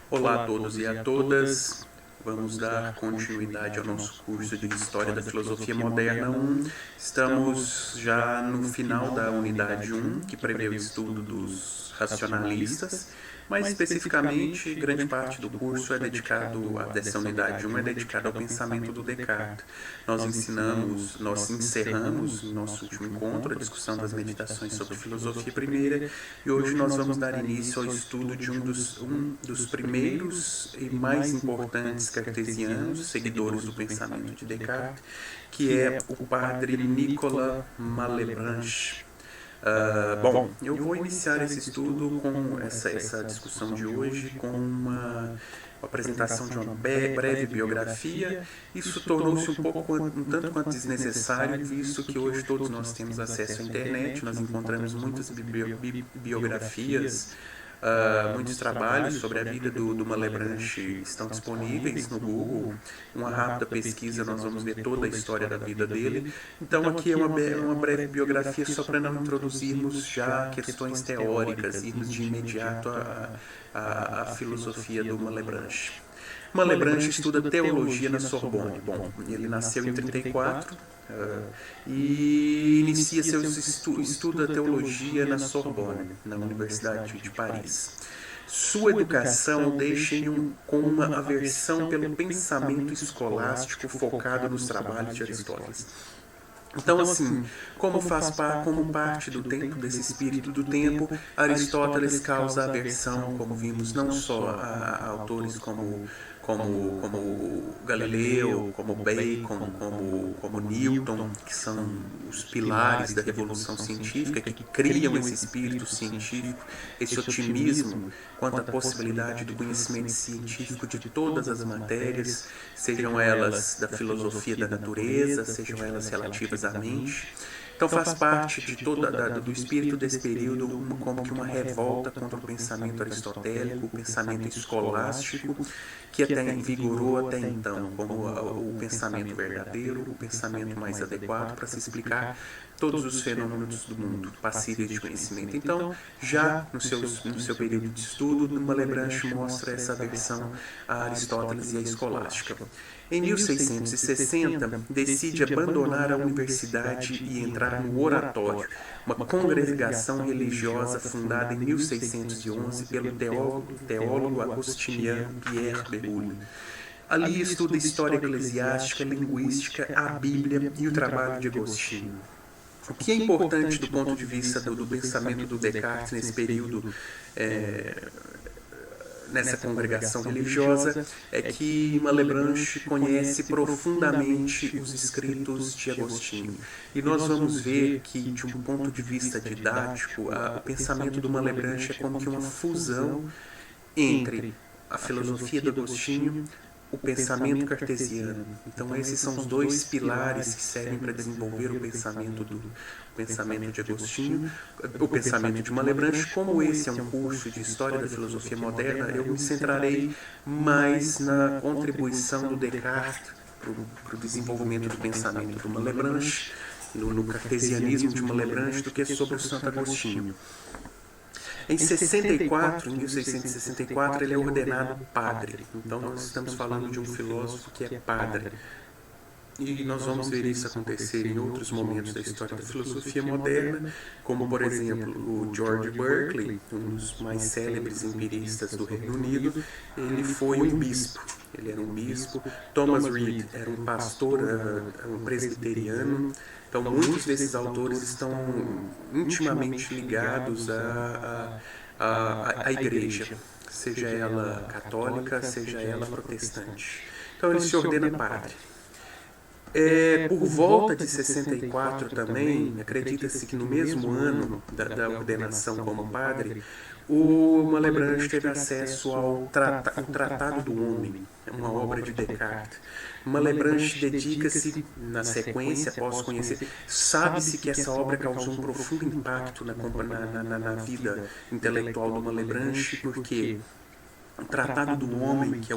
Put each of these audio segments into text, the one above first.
Olá a todos e a todas. Vamos dar continuidade ao nosso curso de História da Filosofia Moderna 1. Estamos já no final da unidade 1, que prevê o estudo dos racionalistas, mas especificamente grande parte do curso é dedicado, dessa unidade 1 é dedicada ao pensamento do Descartes. Nós encerramos no nosso último encontro a discussão das meditações sobre filosofia primeira, e hoje nós vamos dar início ao estudo de um dos primeiros e mais importantes cartesianos, seguidores do pensamento de Descartes, que é o padre Nicolas Malebranche. Bom, eu vou iniciar esse estudo com essa discussão de hoje com uma apresentação de uma breve biografia. Isso tornou-se um tanto quanto desnecessário, visto que hoje todos nós temos acesso à internet, nós encontramos muitas biografias, muitos trabalhos sobre a vida do Malebranche estão disponíveis no Google. Uma rápida pesquisa, nós vamos ver toda a história da vida dele. Então aqui é uma breve biografia só para não introduzirmos já questões teóricas, irmos de imediato à filosofia do Malebranche. Malebranche estuda teologia na Sorbonne. Bom, ele nasceu em 1934 e inicia seu estudo da teologia na Sorbonne, na Universidade de Paris. Sua educação deixa-o com uma aversão pelo pensamento escolástico focado nos trabalhos de Aristóteles. Então, assim, como parte do tempo, desse espírito do tempo, Aristóteles causa aversão, como vimos, não só a autores como Galileu, como Bacon, como Newton, que são os pilares da revolução científica, que criam esse espírito científico, esse otimismo quanto à possibilidade do conhecimento científico de todas as matérias, sejam elas da filosofia da natureza, sejam elas relativas à mente. Então faz parte de do espírito desse período como que uma revolta contra o pensamento aristotélico, o pensamento escolástico, que vigorou até então como o pensamento verdadeiro, o pensamento mais adequado para se explicar todos os fenômenos do mundo passíveis de conhecimento. Então, já no seu período de estudo, Malebranche mostra essa aversão a Aristóteles e a escolástica. Em 1660, decide abandonar a universidade e entrar no oratório, uma congregação religiosa fundada em 1611 pelo teólogo agostiniano Pierre Bérulle. Ali estuda história eclesiástica, linguística, a Bíblia e o trabalho de Agostinho. O que é importante do ponto de vista do pensamento do Descartes nesse período, nessa congregação religiosa, é que Malebranche conhece profundamente os escritos de Agostinho. E nós vamos ver que, de um ponto de vista didático, o pensamento do Malebranche é como que uma fusão entre a filosofia de Agostinho, o pensamento cartesiano. Então esses são os dois pilares que servem para desenvolver o pensamento de Agostinho, o pensamento de Malebranche. Como esse é um curso de História da Filosofia Moderna, eu me centrarei mais na contribuição do Descartes para o desenvolvimento do pensamento do Malebranche, no cartesianismo de Malebranche, do que sobre o Santo Agostinho. Em 1664, ele é ordenado padre. Então, nós estamos falando de um filósofo que é padre. E nós vamos ver isso acontecer em outros momentos da história da filosofia moderna, como, por exemplo, o George Berkeley, um dos mais célebres empiristas do Reino Unido. Ele foi um bispo. Ele era um bispo. Thomas Reid era um pastor, um presbiteriano. Então, muitos desses autores estão intimamente ligados à igreja, seja ela católica, seja ela protestante. Então, ele se ordena padre. Por volta de 64 também, acredita-se que no mesmo ano da ordenação como padre, o Malebranche teve acesso ao Tratado do Homem, uma obra de Descartes. Malebranche dedica-se, na sequência, após conhecer, sabe-se que essa obra causou um profundo impacto na vida intelectual do Malebranche, porque o Tratado do Homem, que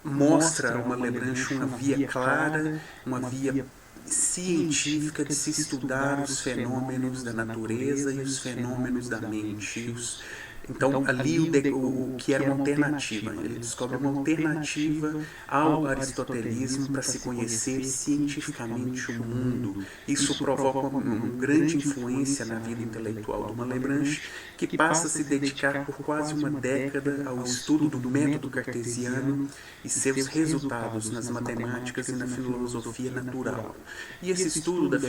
mostra ao Malebranche uma via clara, uma via científica de se estudar os fenômenos da natureza e os fenômenos da mente, Então, ali o que era uma alternativa, ele descobre uma alternativa ao aristotelismo para se conhecer cientificamente o mundo. Isso provoca uma grande influência na vida intelectual do Malebranche, que passa a se dedicar por quase uma década ao estudo do método cartesiano e seus resultados nas matemáticas e na filosofia natural. E esse estudo da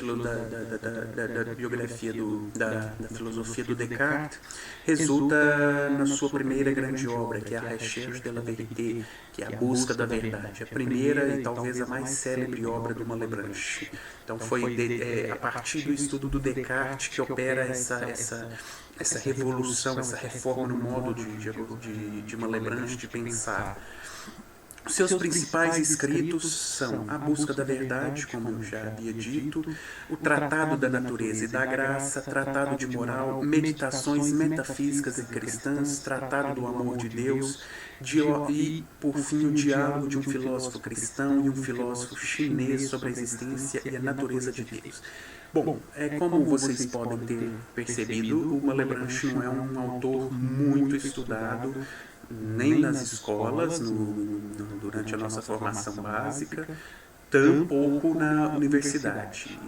biografia da filosofia do Descartes resulta na sua primeira grande obra, que é a Recherche de la Vérité, que é a busca da verdade, a primeira e talvez a mais célebre obra do Malebranche. Então foi a partir do estudo do Descartes que opera essa revolução, essa reforma no modo de Malebranche de pensar. Seus principais escritos são A Busca da Verdade, como eu já havia dito, o Tratado da Natureza e da Graça, Tratado de Moral, Meditações Metafísicas e Cristãs, Tratado do Amor de Deus, e, por fim, o Diálogo de um Filósofo Cristão e um Filósofo Chinês sobre a existência e a natureza de Deus. Bom, como vocês podem ter percebido, o Malebranche não é um autor muito estudado, nem nas escolas, durante a nossa formação básica, tampouco na universidade.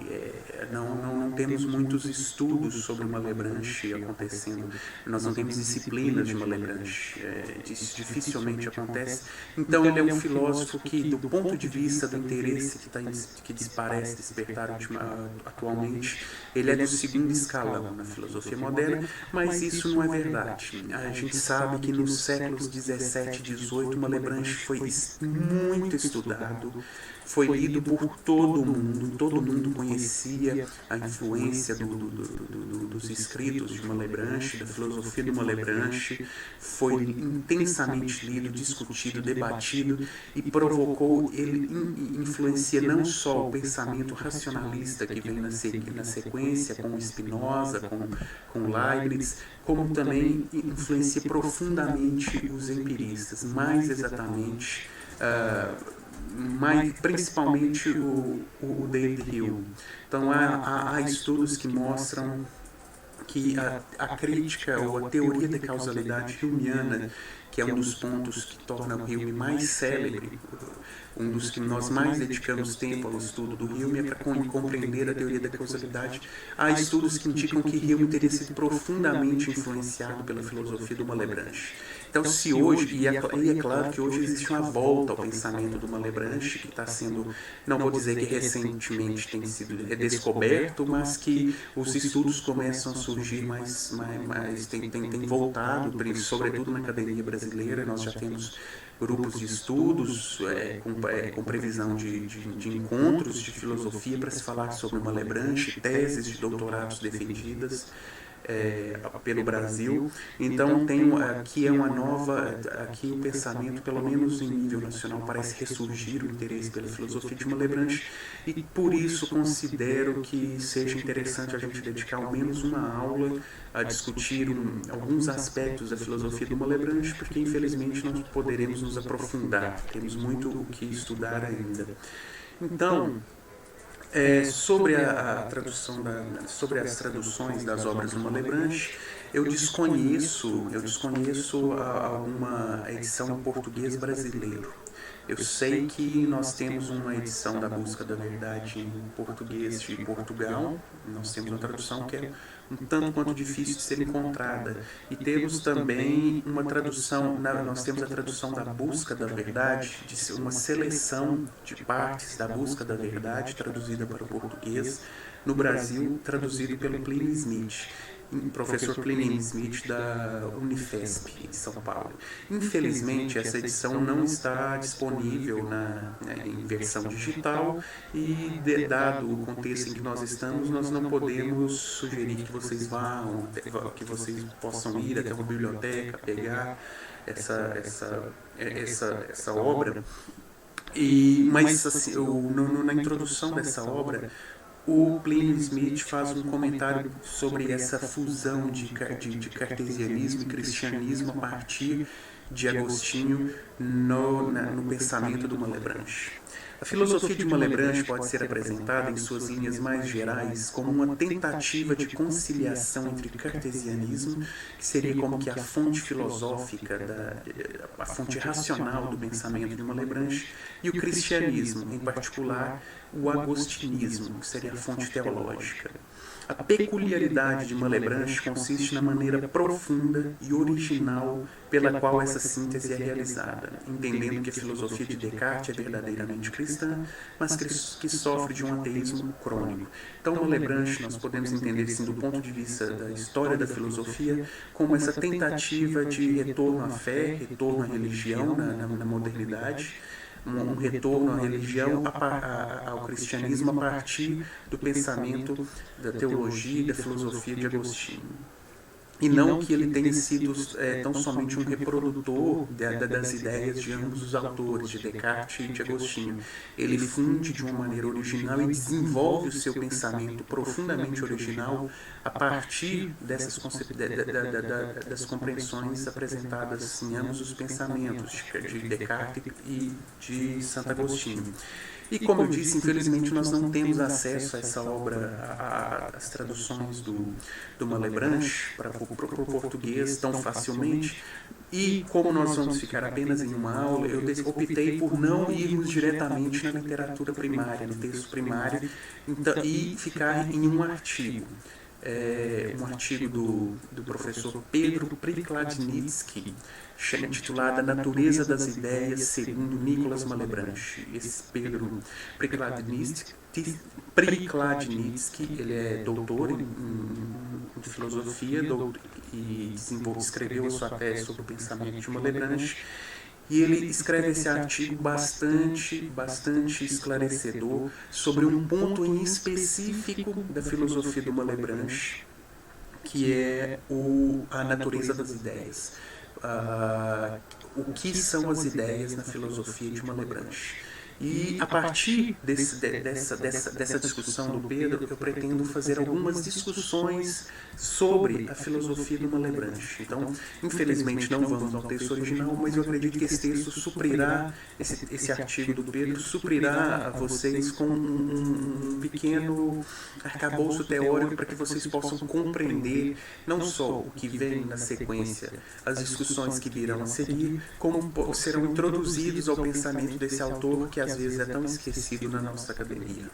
Não temos muitos estudos sobre Malebranche acontecendo, nós não temos disciplinas de Malebranche, isso dificilmente acontece. Então ele é um filósofo que, do ponto de vista do interesse que parece despertar atualmente, ele é do segundo escalão na filosofia moderna, mas isso não é verdade. A gente sabe que nos séculos 17 e 18 Malebranche foi muito estudado, foi lido por todo mundo conhecia a influência dos escritos de Malebranche, da filosofia do Malebranche, foi intensamente lido, discutido, debatido e provocou, ele influencia não só o pensamento racionalista que vem na sequência, com Spinoza, com Leibniz, como também influencia profundamente os empiristas, mais exatamente principalmente o David Hume. Então há estudos que mostram que a crítica ou a teoria da causalidade humiana, que é um dos pontos que torna o Hume mais célebre, um dos que nós mais dedicamos tempo ao estudo do Hume, é para compreender a teoria da causalidade. Há estudos que indicam que Hume teria sido profundamente influenciado pela filosofia do Malebranche. Então, se hoje, e é claro que hoje existe uma volta ao pensamento do Malebranche, que está sendo, não vou dizer que recentemente tem sido redescoberto, mas que os estudos começam a surgir tem voltado, sobretudo na academia brasileira. Nós já temos grupos de estudos com previsão de encontros de filosofia para se falar sobre o Malebranche, teses de doutorados defendidas pelo Brasil. Então aqui aqui o pensamento, pelo menos em nível nacional, parece ressurgir o interesse pela filosofia de Malebranche, e por isso considero que seja interessante a gente dedicar ao menos uma aula a discutir alguns aspectos da filosofia do Malebranche, porque infelizmente não poderemos nos aprofundar, temos muito o que estudar ainda. Então, sobre sobre as traduções das obras do Malebranche, eu desconheço alguma edição em português brasileiro. Eu sei que nós temos uma edição da Busca da Verdade em português de Portugal, nós temos uma tradução que é um tanto quanto difícil de ser encontrada. E temos também uma tradução, nós temos a tradução da Busca da Verdade, uma seleção de partes da Busca da Verdade, traduzida para o português, no Brasil, traduzido pelo Pliny Smith, professor Pliny Smith da Unifesp, em São Paulo. Infelizmente, essa edição não está disponível em versão digital e, dado o contexto em que nós estamos, nós não podemos sugerir que vocês possam ir até uma biblioteca, pegar essa obra. Mas assim, na introdução dessa obra, o Pliny Smith faz um comentário sobre essa fusão de cartesianismo e cristianismo a partir de Agostinho no pensamento do Malebranche. A filosofia de Malebranche pode ser apresentada em suas linhas mais gerais como uma tentativa de conciliação entre o cartesianismo, que seria como que a fonte filosófica, a fonte racional do pensamento de Malebranche, e o cristianismo, em particular o agostinismo, que seria a fonte teológica. A peculiaridade de Malebranche consiste na maneira profunda e original pela qual essa síntese é realizada, entendendo que a filosofia de Descartes é verdadeiramente cristã, mas que sofre de um ateísmo crônico. Então, Malebranche nós podemos entender, sim, do ponto de vista da história da filosofia, como essa tentativa de retorno à fé, retorno à religião na modernidade, um retorno à religião, ao cristianismo a partir do pensamento da teologia e da filosofia de Agostinho. E não que ele tenha sido tão somente um reprodutor das ideias de ambos os autores, de Descartes e de Agostinho. Ele funde de uma maneira original e desenvolve o seu pensamento profundamente original a partir das compreensões apresentadas em ambos os pensamentos, de Descartes e de Santo Agostinho. E como eu disse, infelizmente nós não temos acesso a essa obra, às traduções do Malebranche para o português tão facilmente. E como nós vamos ficar apenas em uma aula, eu optei por não irmos diretamente na literatura primária, no texto primário, e ficar em um artigo. Um artigo do professor Pedro Prikladnitsky, intitulado A Natureza das Ideias segundo Nicolas Malebranche. Esse Pedro Prikladnitsky, ele é doutor em filosofia e escreveu a sua tese sobre o pensamento de Malebranche. E ele escreve esse artigo bastante esclarecedor sobre um ponto em específico da filosofia do Malebranche, que é a natureza das ideias. O que são as ideias na filosofia de Malebranche. E a partir dessa discussão do Pedro, eu pretendo fazer algumas discussões sobre a filosofia do Malebranche. Então, infelizmente não vamos ao texto original, mas eu acredito que esse texto suprirá, esse artigo do Pedro suprirá a vocês com um pequeno arcabouço teórico para que vocês possam compreender não só o que vem na sequência, as discussões que virão a seguir, como serão introduzidos ao pensamento desse autor que às vezes é tão esquecido na nossa academia.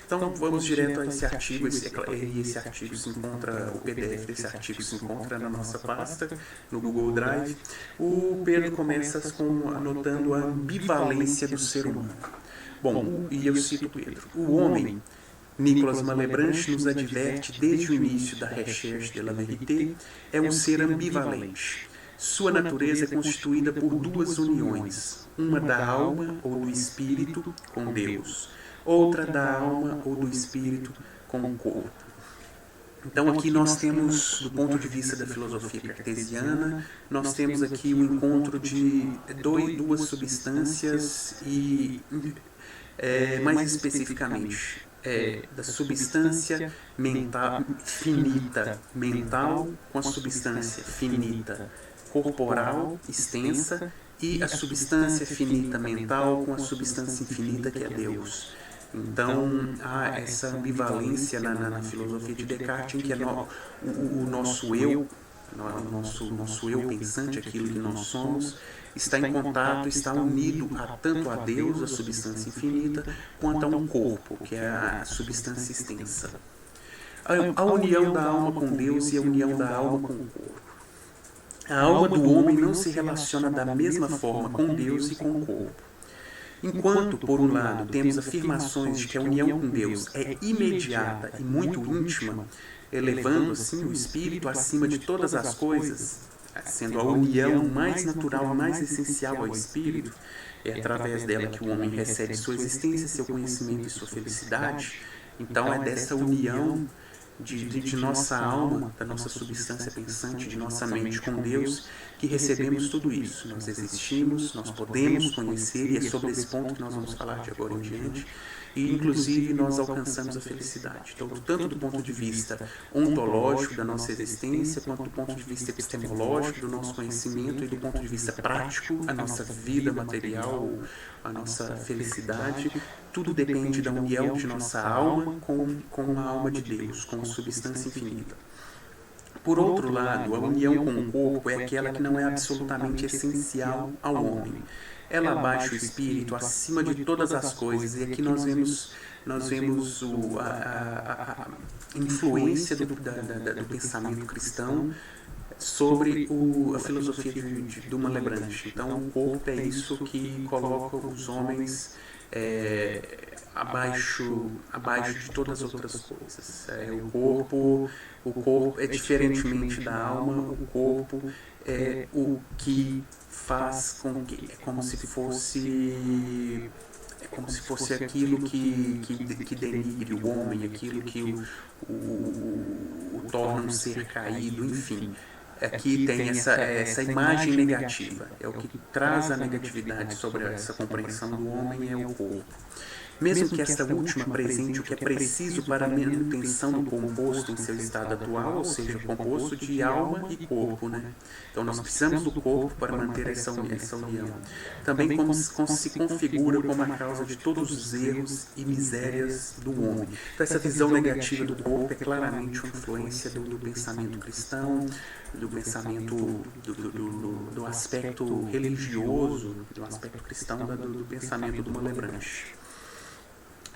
Então vamos direto a esse artigo. Esse artigo se encontra, o PDF desse artigo se encontra na nossa pasta, no Google Drive. O Pedro começa anotando a ambivalência do ser humano. Bom, e eu cito Pedro. O homem, Nicolas Malebranche nos adverte desde o início da Recherche de la Vérité, é um ser ambivalente. Sua natureza é constituída por duas uniões, uma da alma ou do espírito com Deus, outra da alma ou do espírito com o corpo. Então aqui nós temos, do ponto de vista da filosofia cartesiana, nós temos aqui o encontro de duas substâncias e, mais especificamente, da substância finita mental com a substância finita corporal, extensa, e a substância finita mental com a substância infinita que é Deus. Então, há essa ambivalência na filosofia de Descartes, em que o nosso eu, nosso eu pensante, aquilo que nós somos, está em contato, está unido tanto a Deus, a substância infinita, quanto a um corpo, que é a substância extensa. A união da alma com Deus e a união da alma com o corpo. A alma do homem não se relaciona da mesma forma com Deus e com o corpo. Enquanto, por um lado, temos afirmações de que a união com Deus é imediata e muito íntima, elevando, assim, o espírito acima de todas as coisas, sendo a união mais natural, mais essencial ao espírito, é através dela que o homem recebe sua existência, seu conhecimento e sua felicidade. Então, é dessa união de nossa alma, da nossa substância pensante, de nossa mente com Deus, que recebemos tudo isso. Nós existimos, nós podemos conhecer, e é sobre esse ponto que nós vamos falar de agora em diante, e inclusive nós alcançamos a felicidade. Então, tanto do ponto de vista ontológico da nossa existência, quanto do ponto de vista epistemológico do nosso conhecimento e do ponto de vista prático, a nossa vida material, a nossa felicidade, tudo depende da união de nossa alma com a alma de Deus, com a substância infinita. Por outro lado, a união com o corpo é aquela que não é absolutamente essencial ao homem. Ela abaixa o espírito acima de todas as coisas, e aqui nós vemos a influência do pensamento cristão sobre a filosofia do Malebranche. Então, o corpo é isso que coloca os homens abaixo de todas as outras coisas. O corpo é diferentemente da alma, o corpo é o que faz com que é como se fosse aquilo que denigre o homem, aquilo que o torna um ser caído, enfim. Aqui tem essa imagem negativa, é o que traz a negatividade sobre essa compreensão do homem, é o corpo. Mesmo que esta última apresente o que é preciso para a manutenção do composto em seu estado atual, ou seja, composto de alma e corpo, né? Então nós precisamos do corpo para manter essa união. Também como se configura como a causa de todos os erros e misérias do homem. Então essa visão negativa do corpo é claramente uma influência do pensamento cristão, do pensamento do aspecto religioso, do aspecto cristão do pensamento do Malebranche.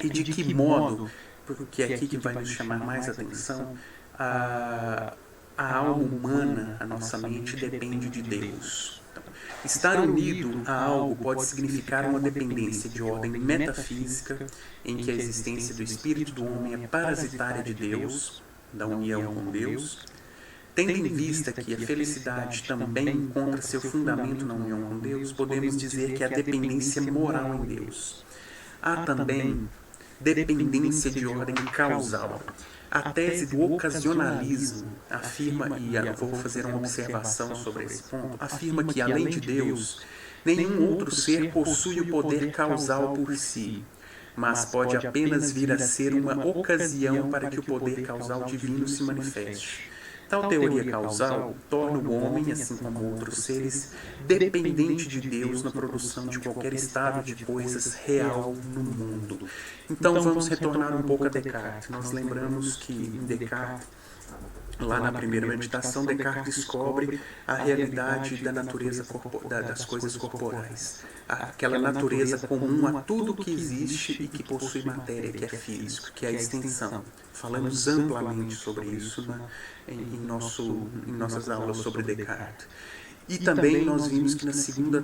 E de que modo, porque é aqui que vai nos chamar mais atenção, a alma humana, a nossa mente, depende de Deus. Então, estar unido a algo pode significar uma dependência de ordem metafísica, em que a existência do espírito do homem é parasitária de Deus, da união com Deus. Tendo em vista que a felicidade também encontra seu fundamento na união com Deus, podemos dizer que há dependência moral em Deus. Há também dependência de ordem causal. A tese do ocasionalismo afirma, e eu vou fazer uma observação sobre esse ponto, afirma que, além de Deus, nenhum outro ser possui o poder causal por si, mas pode apenas vir a ser uma ocasião para que o poder causal divino se manifeste. Tal teoria causal torna o homem, assim como outros seres, dependente de Deus na produção de qualquer estado de coisas real no mundo. Então vamos retornar um pouco a Descartes. Nós lembramos que em Descartes, lá na primeira meditação, Descartes descobre a realidade da natureza das coisas corporais. Aquela natureza comum a tudo que existe e que possui matéria, que é físico, que é a extensão. Falamos amplamente sobre isso em nossas aulas sobre Descartes. E também nós vimos que na segunda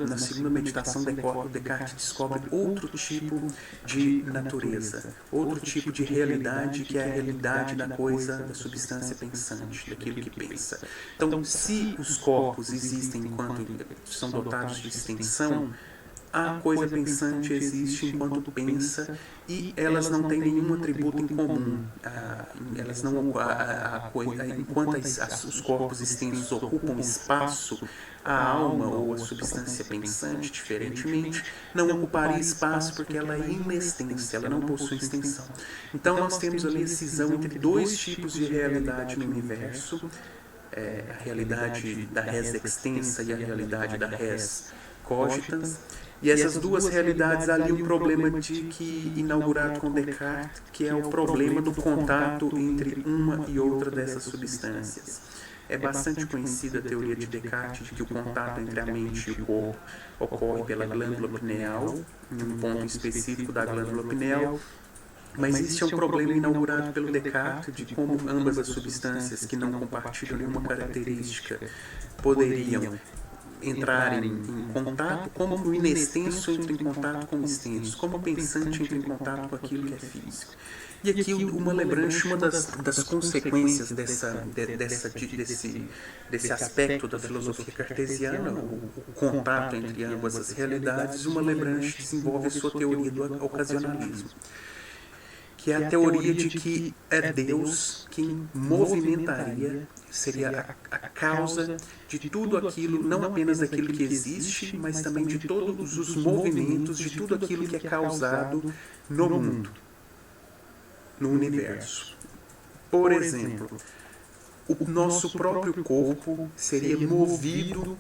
meditação Descartes descobre outro tipo de natureza, outro tipo de realidade, que é a realidade da coisa, da substância pensante, daquilo que pensa. Então, se os corpos existem enquanto são dotados de extensão, a coisa pensante existe enquanto pensa, e elas não têm nenhum atributo em comum. Enquanto os corpos extensos ocupam espaço, a alma ou a substância pensante, diferentemente, não ocuparia espaço porque ela é inextensa, ela não possui extensão. Então nós temos ali a cisão entre dois tipos de realidade no universo, a realidade da res extensa e a realidade da res cogitans. E essas duas realidades, ali um problema inaugurado com Descartes, que é o problema do contato entre uma e outra dessas substâncias. É bastante conhecida a teoria de Descartes de que o contato entre a mente e o corpo ocorre pela glândula pineal, em um ponto específico da glândula pineal, mas este é um problema inaugurado pelo Descartes de como ambas as substâncias que não compartilham nenhuma característica poderiam entrar em contato, como o inextenso entra em contato com o extenso, como o pensante entra em contato com aquilo que é físico. E aqui o Malebranche, uma das consequências desse aspecto da filosofia cartesiana, o contato entre ambas as realidades, o Malebranche desenvolve a sua teoria do ocasionalismo, que é a teoria de que é Deus quem movimentaria, seria a causa de tudo aquilo, não apenas daquilo que existe, mas também de todos os movimentos, de tudo aquilo que é causado no mundo, no universo. Por exemplo, o nosso próprio corpo seria movido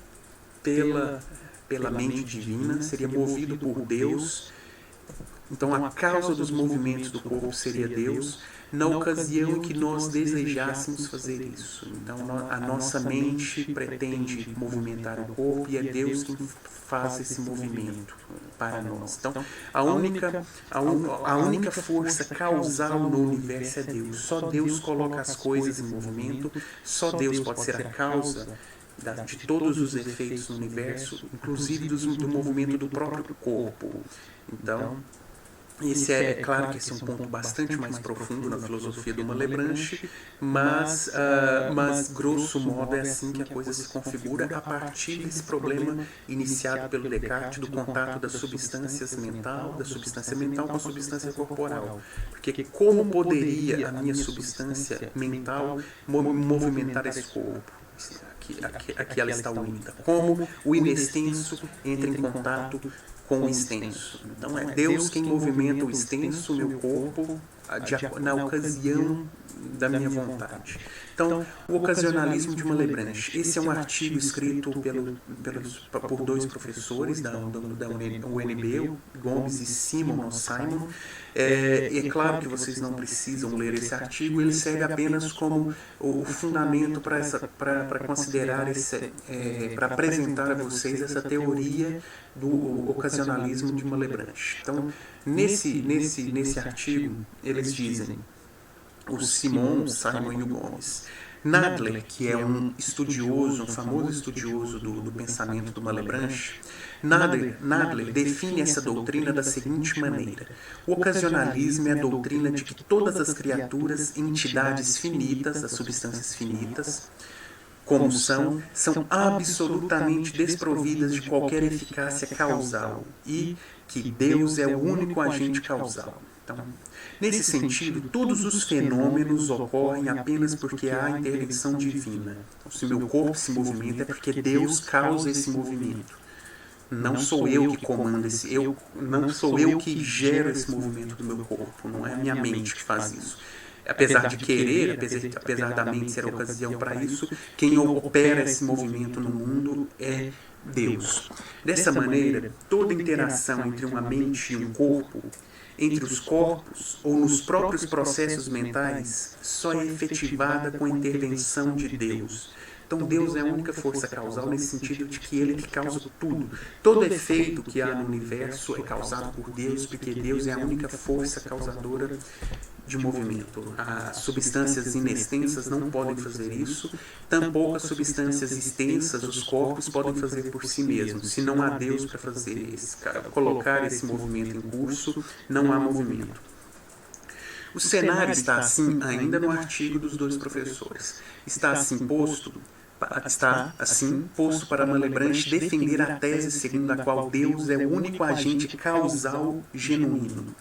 pela mente divina, seria movido por Deus. Então, a causa dos movimentos do corpo seria Deus, na ocasião em que nós desejássemos fazer isso. Então, a nossa mente pretende movimentar o corpo e é Deus quem faz esse movimento para nós. Então, a única força causal no universo é Deus. Só Deus coloca as coisas em movimento, só Deus pode ser a causa de todos os efeitos no universo, inclusive do movimento do próprio corpo. Então, esse é claro que esse é um ponto bastante mais profundo na filosofia do Malebranche, mas grosso modo é assim que a coisa se configura a partir desse problema iniciado pelo Descartes do contato da substância mental com a substância corporal. Porque como poderia a minha substância mental movimentar esse corpo? Aqui ela está única. Como o inextenso entra em contato com o extenso. Então é Deus quem movimenta o extenso, o meu corpo, na ocasião da minha vontade. Então, o ocasionalismo de Malebranche. Esse é um artigo escrito por dois professores da UNB, Gomes e Simon. É claro que vocês não precisam ler esse artigo, ele serve apenas como o fundamento para considerar, para apresentar a vocês essa teoria do ocasionalismo de Malebranche. Então, nesse artigo, eles dizem, o Simon e o Gomes, Nadler, que é um famoso estudioso do pensamento do Malebranche, Nadler define essa doutrina da seguinte maneira: o ocasionalismo é a doutrina de que todas as criaturas, entidades finitas, as substâncias finitas, como são absolutamente desprovidas de qualquer eficácia causal e que Deus é o único agente causal. Então, nesse sentido, todos os fenômenos ocorrem apenas porque há intervenção divina. Então, se meu corpo se movimenta é porque Deus causa esse movimento. Não sou eu que comando não sou eu que gero esse movimento do meu corpo, não é a minha mente que faz isso. Apesar de querer, apesar da mente ser a ocasião para isso, quem opera esse movimento no mundo é Deus. Dessa maneira, toda interação entre uma mente e um corpo, entre os corpos ou nos próprios processos mentais, só é efetivada com a intervenção de Deus. Então Deus é a única força causal nesse sentido de que Ele que causa tudo. Todo efeito que há no universo é causado por Deus, porque Deus é a única força causadora de movimento. As substâncias inextensas não podem fazer isso, tampouco as substâncias extensas, os corpos, podem fazer por si mesmos. Se não há Deus para colocar esse movimento em curso, não há movimento. O cenário está assim ainda no artigo dos dois professores. Está assim posto para Malebranche defender a tese segundo a qual Deus é o único agente causal genuíno.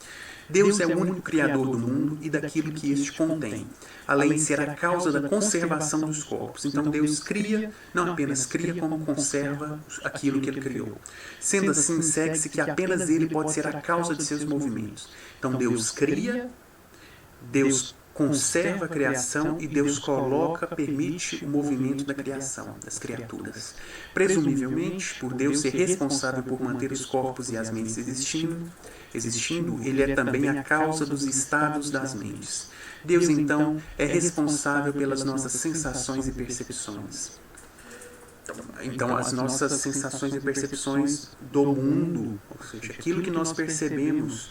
Deus é o único criador do mundo e daquilo que este contém, além de ser a causa da conservação dos corpos. Então Deus cria, não apenas cria, como conserva aquilo que Ele criou. Sendo assim, segue-se que apenas Ele pode ser a causa de seus movimentos. Então Deus cria, Deus conserva a criação e Deus permite o movimento da criação, das criaturas. Presumivelmente, por Deus ser responsável por manter os corpos e as mentes existindo, Ele é também a causa dos estados das mentes. Deus, então, é responsável pelas nossas sensações e percepções. Então, as nossas sensações e percepções do mundo, ou seja, aquilo que nós percebemos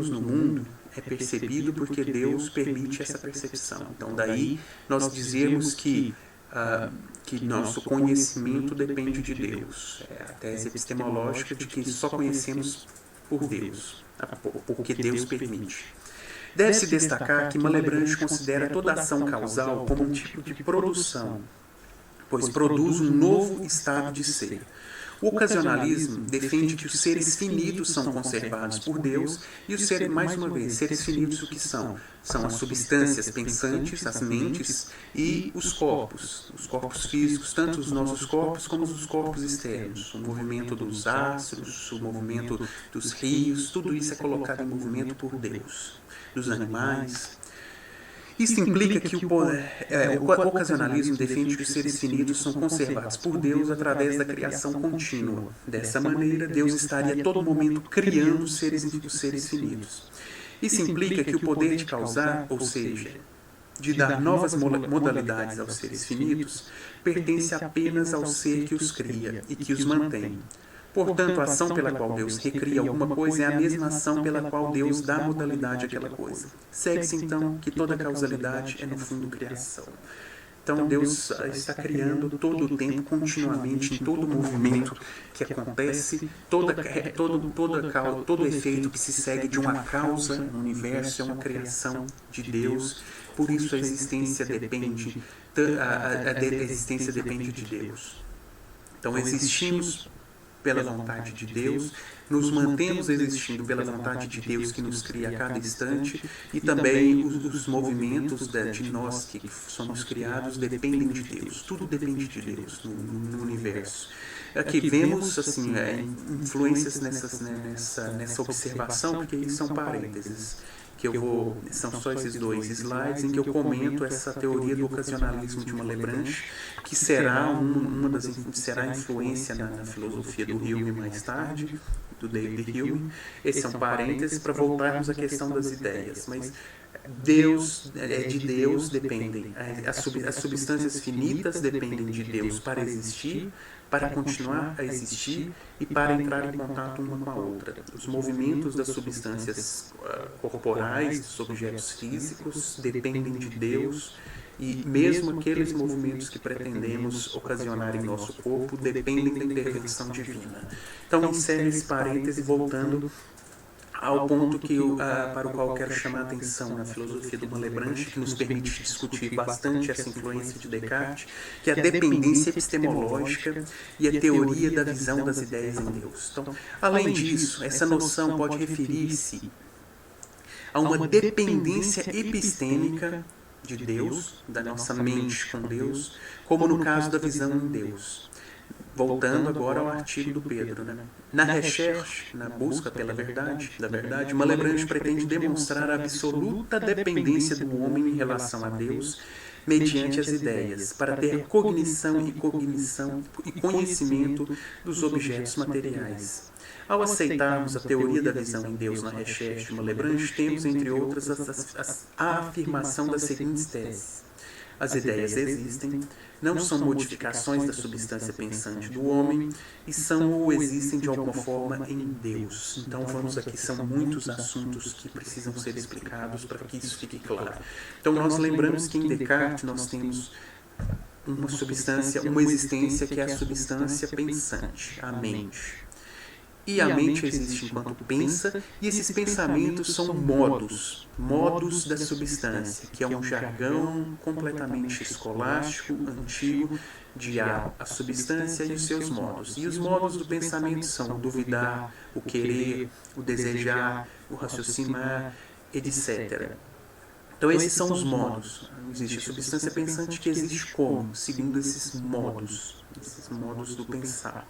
no mundo é percebido porque Deus permite essa percepção. Então, daí nós dizemos que nosso conhecimento depende de Deus. É a tese epistemológica de que só conhecemos por Deus, porque Deus permite. Deve-se destacar que Malebranche considera toda ação causal como um tipo de produção, pois produz um novo estado de ser. O ocasionalismo defende que os seres finitos são conservados por Deus e os seres, mais uma vez, seres finitos o que são? São as substâncias pensantes, as mentes e os corpos físicos, tanto os nossos corpos como os corpos externos. O movimento dos astros, o movimento dos rios, tudo isso é colocado em movimento por Deus, dos animais. Isso implica que o ocasionalismo defende que os seres finitos são conservados por Deus através da criação contínua. Dessa maneira, Deus estaria a todo momento criando os seres finitos. Isso implica que o poder de causar, ou seja, de dar novas modalidades aos seres finitos, pertence apenas ao ser que os cria e que os mantém. Portanto, a ação pela qual Deus recria alguma coisa é a mesma ação pela qual Deus dá modalidade àquela coisa. Segue-se, então, que toda causalidade é, no fundo, criação. Então, Deus está criando todo o tempo, continuamente, em todo movimento que acontece, todo efeito que se segue de uma causa no universo é uma criação de Deus. Por isso, a existência depende de Deus. Então, existimos pela vontade de Deus, nos mantemos existindo pela vontade de Deus que nos cria a cada instante, e também os movimentos de nós que somos criados dependem de Deus. Tudo depende de Deus no universo. Aqui vemos assim, influências nessa observação, porque isso são parênteses. São só esses 2 slides em que eu comento essa teoria do ocasionalismo de Malebranche, que será será influência na filosofia do Hume mais tarde, do David Hume. Esse é um parêntese para voltarmos à questão das ideias, mas de Deus dependem, as substâncias finitas dependem de Deus para existir, para continuar a existir e para entrar em contato uma com a outra. Os movimentos das substâncias corporais, dos objetos físicos, dependem de Deus, e mesmo aqueles movimentos que pretendemos ocasionar em nosso corpo dependem da intervenção divina. Então, encerro esse parêntese voltando ao ponto para o qual eu quero chamar a atenção na filosofia do Malebranche, que nos permite discutir bastante essa influência de Descartes, que é a dependência epistemológica e a teoria da visão das ideias em Deus. Então, além disso, essa noção pode referir-se a uma dependência epistêmica de Deus, da nossa mente com Deus, como no caso da visão em Deus. Voltando agora ao artigo do Pedro, Na recherche, na busca pela verdade, Malebranche pretende demonstrar a absoluta dependência do homem em relação a Deus mediante as ideias, para ter cognição e conhecimento dos objetos materiais. Ao aceitarmos a teoria da visão em Deus na recherche de Malebranche, temos, entre outras, a afirmação das seguintes teses. As ideias existem, não são modificações da substância pensante do homem, e são ou existem de alguma forma em Deus. Então vamos aqui, são muitos assuntos que precisam ser explicados para que isso fique claro. Então nós lembramos que em Descartes nós temos uma existência que é a substância pensante, a mente. E a mente existe enquanto pensa, e esses pensamentos são modos da substância, que é um jargão completamente escolástico, antigo, de a substância e os seus modos. E os modos do pensamento são o duvidar, o querer, o desejar, o raciocinar, etc. Então esses são os modos. Existe a substância pensante que existe como? Segundo esses modos do pensar.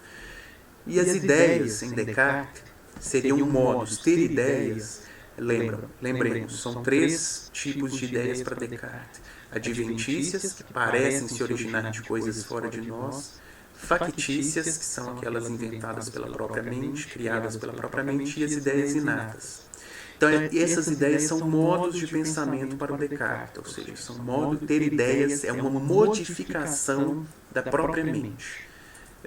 E as ideias em Descartes seriam modos. Ter ideias, lembremos, são 3 tipos de ideias para Descartes. Adventícias, que parecem se originar de coisas fora de nós. Factícias, que são aquelas inventadas pela própria mente, criadas pela própria mente. E as ideias inatas. Então, essas ideias são modos de pensamento para o Descartes, ou seja, ter ideias é uma modificação da própria mente.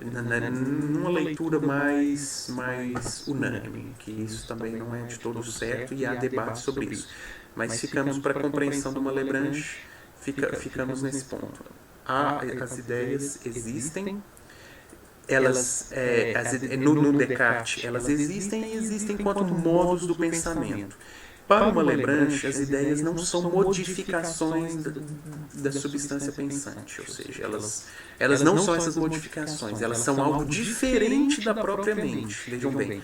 Numa leitura mais unânime, que isso também não é de todo certo e há debate sobre isso. Mas ficamos para a compreensão do Malebranche, ficamos nesse ponto. As ideias existem, no Descartes elas existem e existem enquanto modos do pensamento. Para uma Malebranche, as ideias não são modificações da substância pensante, ou seja, elas não são essas modificações, elas são algo diferente da própria mente. Vejam bem,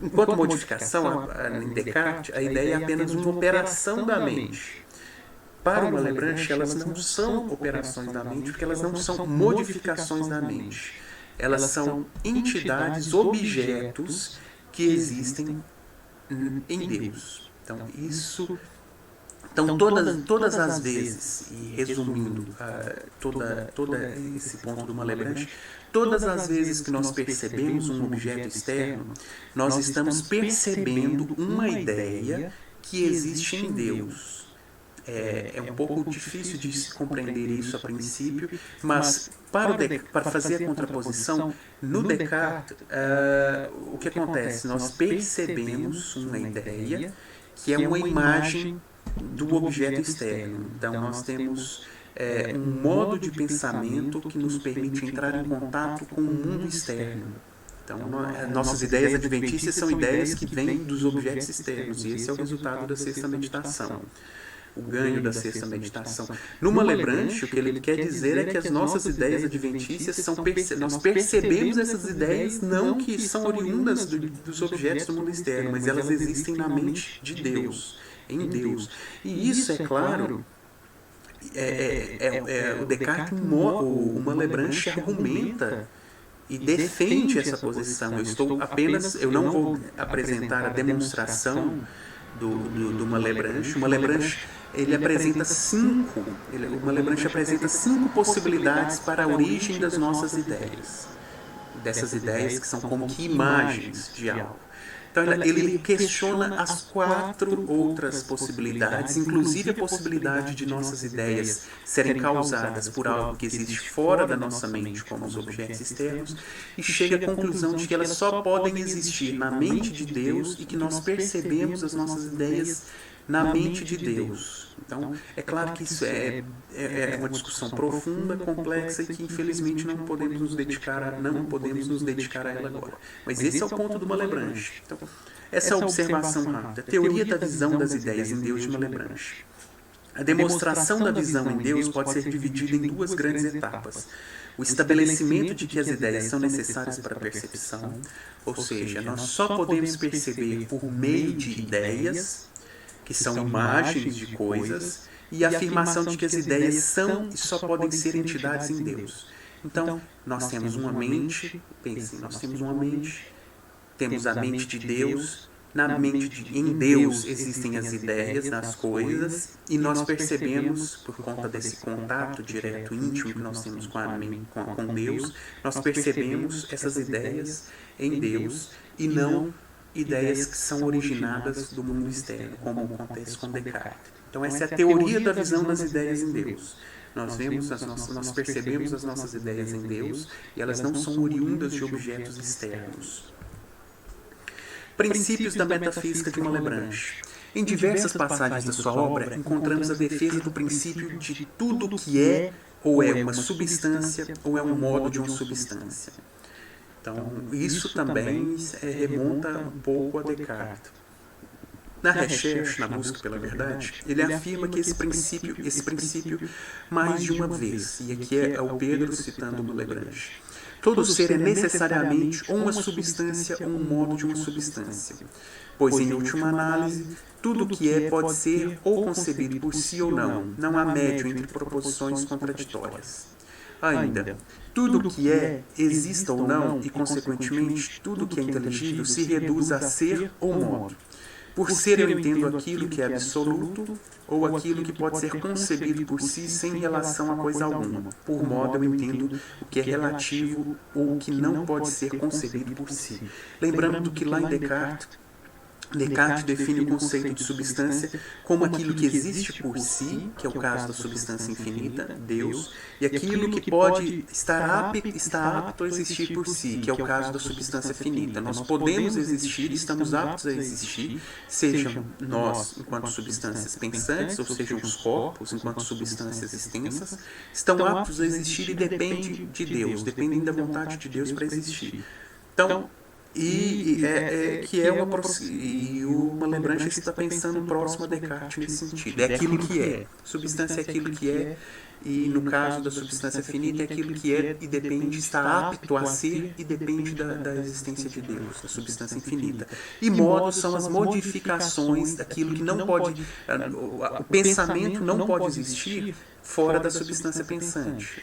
enquanto modificação, em Descartes, a ideia é apenas uma operação da mente. Para uma Malebranche, elas não são operações da mente, porque elas não são modificações da mente. Elas são entidades, objetos que existem em Deus. Então todas as vezes, e resumindo todo esse ponto do Malebranche, todas as vezes que nós percebemos um objeto externo, nós estamos percebendo uma ideia que existe em Deus. É um pouco difícil de se compreender isso a princípio, mas para fazer a contraposição, no Descartes, o que acontece? Nós percebemos uma ideia que é uma imagem do objeto externo. Então, nós temos um modo de pensamento que nos permite entrar em contato com o mundo externo. Então, nossas ideias adventícias são ideias que vêm dos objetos externos, e esse é o resultado da sexta meditação. O ganho da sexta meditação. No Malebranche, o que ele quer dizer é que as nossas ideias adventícias nós percebemos essas ideias não que são oriundas dos objetos do mundo externo, mas elas existem na mente de Deus, em Deus. E isso, é claro, o Descartes, o Malebranche argumenta e defende essa posição. Eu não vou apresentar a demonstração do Malebranche. O Malebranche apresenta cinco possibilidades para a origem das nossas ideias. Dessas ideias que são como que imagens de algo. Então ele questiona as 4 outras possibilidades, inclusive a possibilidade de nossas ideias serem causadas por algo que existe fora da nossa mente, como os objetos externos, e chega à conclusão de que elas só podem existir na mente de Deus e que nós percebemos as nossas ideias na mente de Deus. Então, é claro que isso é uma discussão profunda, complexa e que infelizmente não podemos nos dedicar a ela agora. Mas esse é o ponto do Malebranche. Então, essa é a observação rápida. A teoria da visão das ideias em Deus de Malebranche. A demonstração da visão em Deus pode ser dividida em 2 grandes etapas. O estabelecimento de que as ideias são necessárias para a percepção, ou seja, nós só podemos perceber por meio de ideias, que são imagens de coisas, e a afirmação de que as ideias são e só podem ser entidades em Deus. Então, nós temos uma mente, pensem, nós temos uma mente, temos a mente de Deus, em Deus existem as ideias das coisas, e nós percebemos, por conta desse contato direto, íntimo que nós temos com Deus, nós percebemos essas ideias em Deus, e não ideias que são originadas do mundo externo, como acontece com Descartes. Então essa é a teoria da visão das ideias em Deus. Nós percebemos as nossas ideias em Deus e elas não são oriundas de objetos externos. Princípios da metafísica de Malebranche. Em diversas passagens da sua obra, encontramos a defesa do princípio de tudo que é ou é uma substância ou é um modo de uma substância. Então, isso também remonta um pouco a Descartes. Na recherche, na busca pela verdade, ele afirma que esse princípio mais de uma vez, e aqui é o Pedro citando o Malebranche. Todo ser é necessariamente ou uma substância ou um modo de uma substância, pois, em última análise, tudo o que é pode ser ou concebido por si ou não, não há médio entre proposições contraditórias. Ainda, tudo o que exista ou não, e consequentemente, tudo o que é inteligível se reduz a ser ou modo. Por ser eu entendo aquilo que é absoluto, ou aquilo que pode ser concebido por si sem relação a coisa alguma. Por modo eu entendo o que é relativo ou o que não pode ser concebido por si. Lembrando que lá em Descartes define o conceito de substância como aquilo que existe por si, que é o caso da substância infinita, Deus, e aquilo que pode estar apto a existir por si, que é o caso da substância finita. Nós podemos existir, estamos aptos a existir, sejam nós enquanto substâncias pensantes, ou sejam os corpos enquanto substâncias extensas, estão aptos a existir e dependem de Deus, dependem da vontade de Deus para existir. Então, E o Malebranche está pensando próximo a Descartes nesse sentido. É aquilo que é. Substância é aquilo que é, e no caso da substância finita é aquilo que é e depende, está apto a ser e depende da existência de Deus, da substância infinita. E modos são as modificações daquilo que não pode, o pensamento não pode existir fora da substância pensante.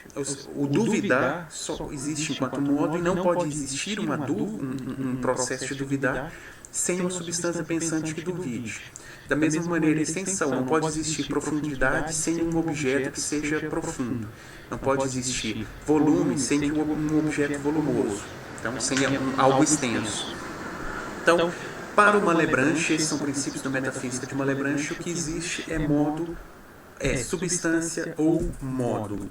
O duvidar só existe enquanto modo e não pode existir um processo de duvidar sem uma substância pensante que duvide. Da mesma maneira, a extensão não pode existir profundidade sem um objeto que seja profundo. Não pode existir volume sem um objeto volumoso. Então, sem algo extenso. Então, para o Malebranche, esses são princípios da metafísica de Malebranche, o que existe é modo, é substância ou modo.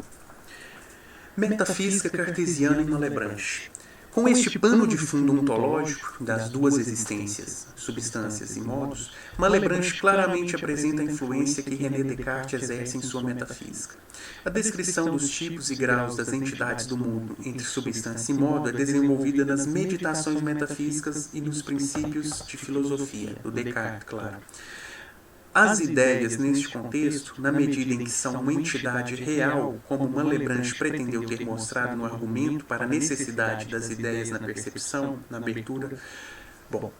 Metafísica cartesiana em Malebranche. Com este pano de fundo ontológico das duas existências, substâncias e modos, Malebranche claramente apresenta a influência que René Descartes exerce em sua metafísica. A descrição dos tipos e graus das entidades do mundo entre substância e modo é desenvolvida nas meditações metafísicas e nos princípios de filosofia, do Descartes, claro. As ideias, neste contexto, na medida em que são uma entidade real, como Malebranche pretendeu ter mostrado no argumento para a necessidade das ideias na percepção, na abertura. Bom,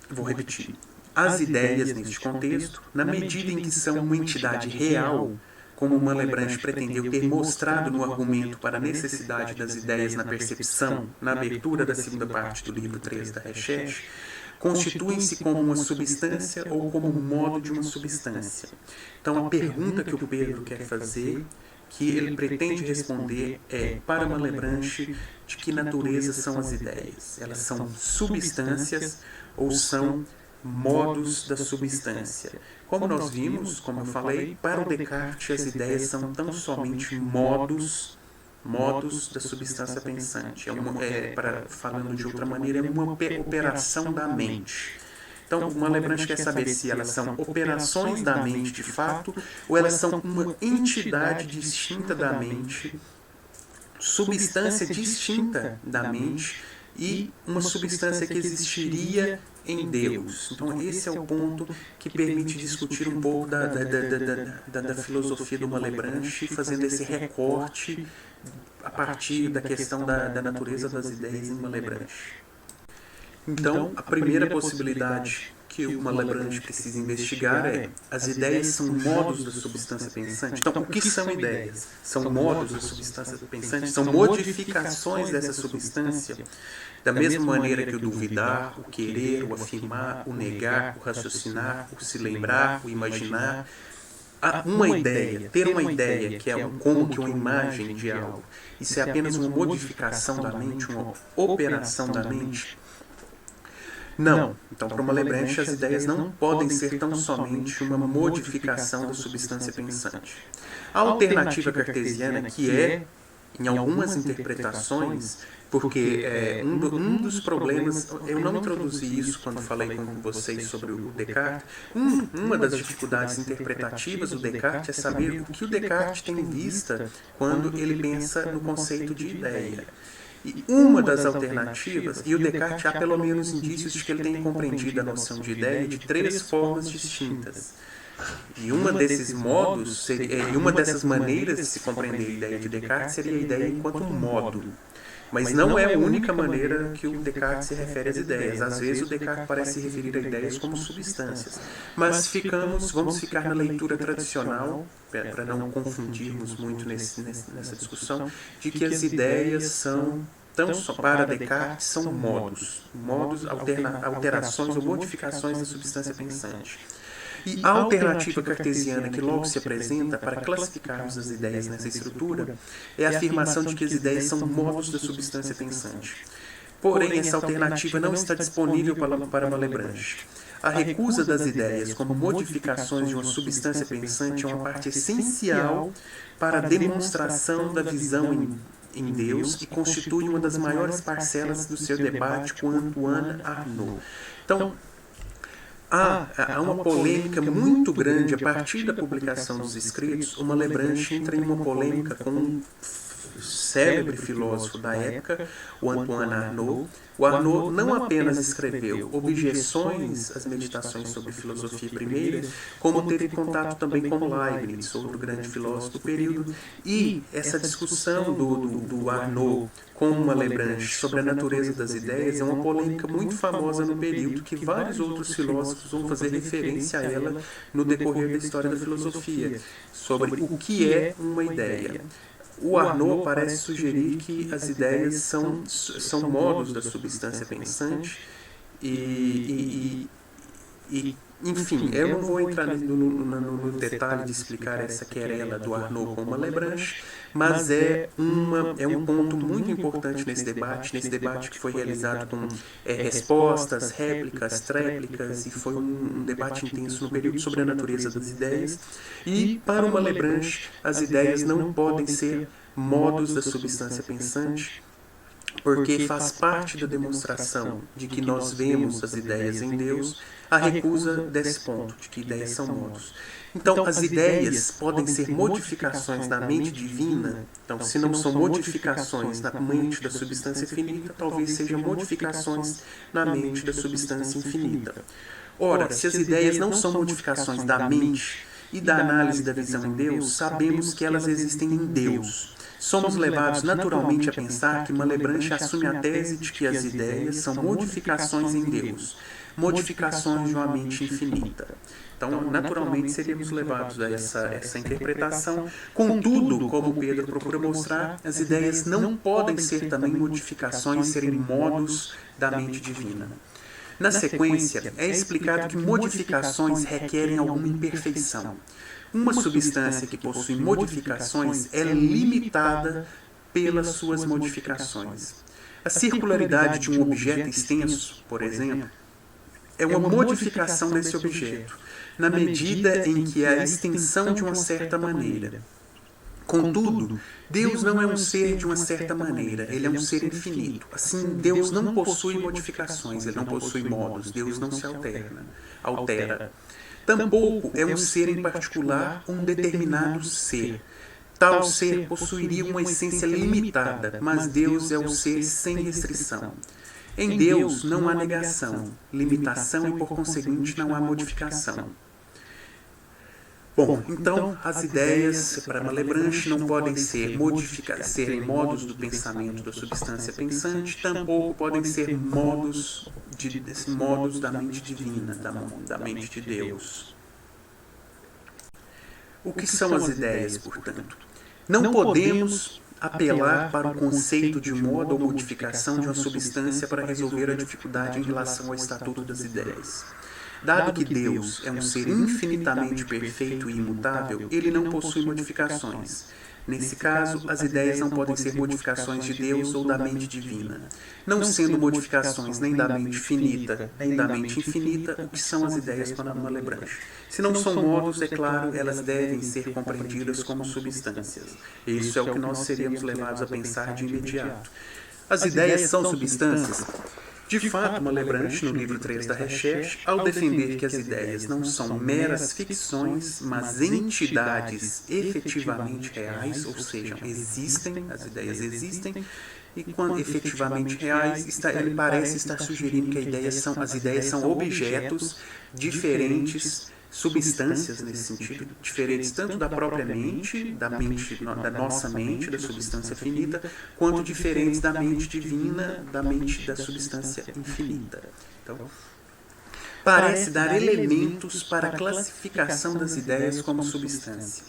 vou repetir. As ideias, neste contexto, na medida em que são uma entidade real, como Malebranche pretendeu ter mostrado no argumento para a necessidade das ideias na percepção, na abertura da segunda parte do livro 3 da Recherche, constituem-se como uma substância ou como um modo de uma substância. Então, a pergunta que o Pedro quer fazer, que ele pretende responder, é, para Malebranche, de que natureza são as ideias? Elas são substâncias ou são modos da substância? Como nós vimos, como eu falei, para o Descartes as ideias são tão somente modos da substância pensante. Falando de outra maneira, é uma operação da mente. Então, o Malebranche quer saber se elas são operações da mente de fato, ou elas são uma entidade distinta da mente, substância distinta da mente, e uma substância que existiria em Deus. Então, esse é o ponto que permite discutir um pouco da filosofia do Malebranche, fazendo esse recorte a partir da questão da natureza das ideias em Malebranche. Então, a primeira possibilidade que o Malebranche precisa investigar é: as ideias são modos da substância pensante? Então, o que são ideias? São modos da substância pensante? São modificações dessa substância? Da mesma maneira que o duvidar, o querer, o afirmar, o negar, o raciocinar, o se lembrar, o imaginar. Uma ideia, ter uma ideia que é como que uma imagem de algo, isso é apenas uma modificação da mente, uma operação da mente? Não. Então, para o Malebranche, as ideias não podem ser tão somente uma modificação da substância pensante. A alternativa cartesiana, que é, em algumas interpretações, porque um dos problemas, eu não introduzi isso quando falei com vocês sobre o Descartes, uma das dificuldades interpretativas do Descartes é saber o que o Descartes tem em vista quando ele pensa no conceito de ideia. E uma das alternativas, e o Descartes há pelo menos indícios de que ele tem compreendido a noção de ideia de 3 formas distintas. E uma desses modos, uma dessas maneiras de se compreender a ideia de Descartes seria a ideia enquanto um modo. Mas não é a única maneira que o Descartes se refere às ideias. Às vezes o Descartes parece se referir a ideias como substâncias. Mas vamos ficar na leitura tradicional, para não confundirmos muito nessa discussão, de que as ideias são, para Descartes, são modos, alterações ou modificações da substância pensante. E a alternativa cartesiana que logo se apresenta para classificarmos as ideias nessa estrutura é a afirmação de que as ideias são modos da substância pensante. Porém, essa alternativa não está disponível para Malebranche. A recusa das ideias como modificações de uma substância pensante é uma parte essencial para a demonstração da visão em Deus e constitui uma das maiores parcelas do seu debate com Antoine Arnaud. Então, há uma polêmica muito grande a partir da publicação dos escritos. O Malebranche entra em uma polêmica com célebre filósofo da época, o Antoine Arnauld. O Arnauld não apenas escreveu objeções às meditações sobre filosofia primeira, como teve contato também com Leibniz, outro grande filósofo do período, e essa discussão do Arnauld com Malebranche sobre a natureza das ideias é uma polêmica muito famosa no período, que vários outros filósofos vão fazer referência a ela no decorrer da história da filosofia, sobre o que é uma ideia. O Arnauld parece sugerir que as ideias são modos da substância pensante enfim, eu não vou entrar no detalhe de explicar essa querela do Arnauld com Malebranche, mas é um ponto muito importante nesse debate que foi realizado com respostas, réplicas, tréplicas, e foi um debate intenso no período sobre a natureza das ideias. E, para o Malebranche, as ideias não podem ser modos da substância pensante, porque faz parte da demonstração de que nós vemos as ideias em Deus, a recusa desse ponto, de que ideias são modos. Então, as ideias podem ser modificações da mente divina. Então, se não são modificações na mente da substância finita, talvez sejam modificações na mente da substância infinita. Ora, se as ideias não são modificações da mente e da análise da visão em Deus, sabemos que elas existem em Deus. Somos levados naturalmente a pensar que Malebranche assume a tese de que as ideias são modificações em Deus, modificações de uma mente infinita. Então, naturalmente, seríamos levados a essa interpretação. Contudo, como Pedro procura mostrar, as ideias não podem ser também modificações, serem modos da mente divina. Na sequência, é explicado que modificações requerem alguma imperfeição. Uma substância que possui modificações é limitada pelas suas modificações. A circularidade de um objeto extenso, por exemplo, é uma modificação desse objeto, na medida em que é a extensão de uma certa maneira. Contudo, Deus não é um ser de uma certa maneira, ele é um ser infinito. Assim, Deus não possui modificações, ele não possui modos, Deus não se altera. Tampouco é um ser em particular um determinado ser. Tal ser possuiria uma essência limitada, mas Deus é o ser sem restrição. Em Deus não há negação, limitação e, por conseguinte, não há modificação. Bom, então as ideias para Malebranche não podem serem modos do pensamento da substância pensante, tampouco podem ser modos da mente divina, da mente de Deus. O que são as ideias, portanto? Não podemos apelar para o conceito de modo ou modificação de uma substância para resolver a dificuldade em relação ao estatuto das ideias. Dado que Deus é um ser infinitamente perfeito e imutável, ele não possui modificações. Nesse caso, as ideias não podem ser modificações de Deus ou da mente divina. Não sendo modificações nem da mente finita, nem da mente infinita, o que são as ideias para Malebranche? Se não são modos, é claro, elas devem ser compreendidas como substâncias. Isso é o que nós seríamos levados a pensar de imediato. As ideias são substâncias? De fato, Malebranche, no livro 3 da Recherche, ao defender que as ideias não são meras ficções, mas entidades efetivamente reais, ou seja, as ideias existem, e quando efetivamente reais, ele parece estar sugerindo que as ideias são objetos diferentes, substâncias nesse sentido, diferentes tanto da própria mente, da nossa mente, da substância finita, quanto diferentes da mente divina, da mente da substância infinita. Então, parece dar elementos para a classificação das ideias como substância.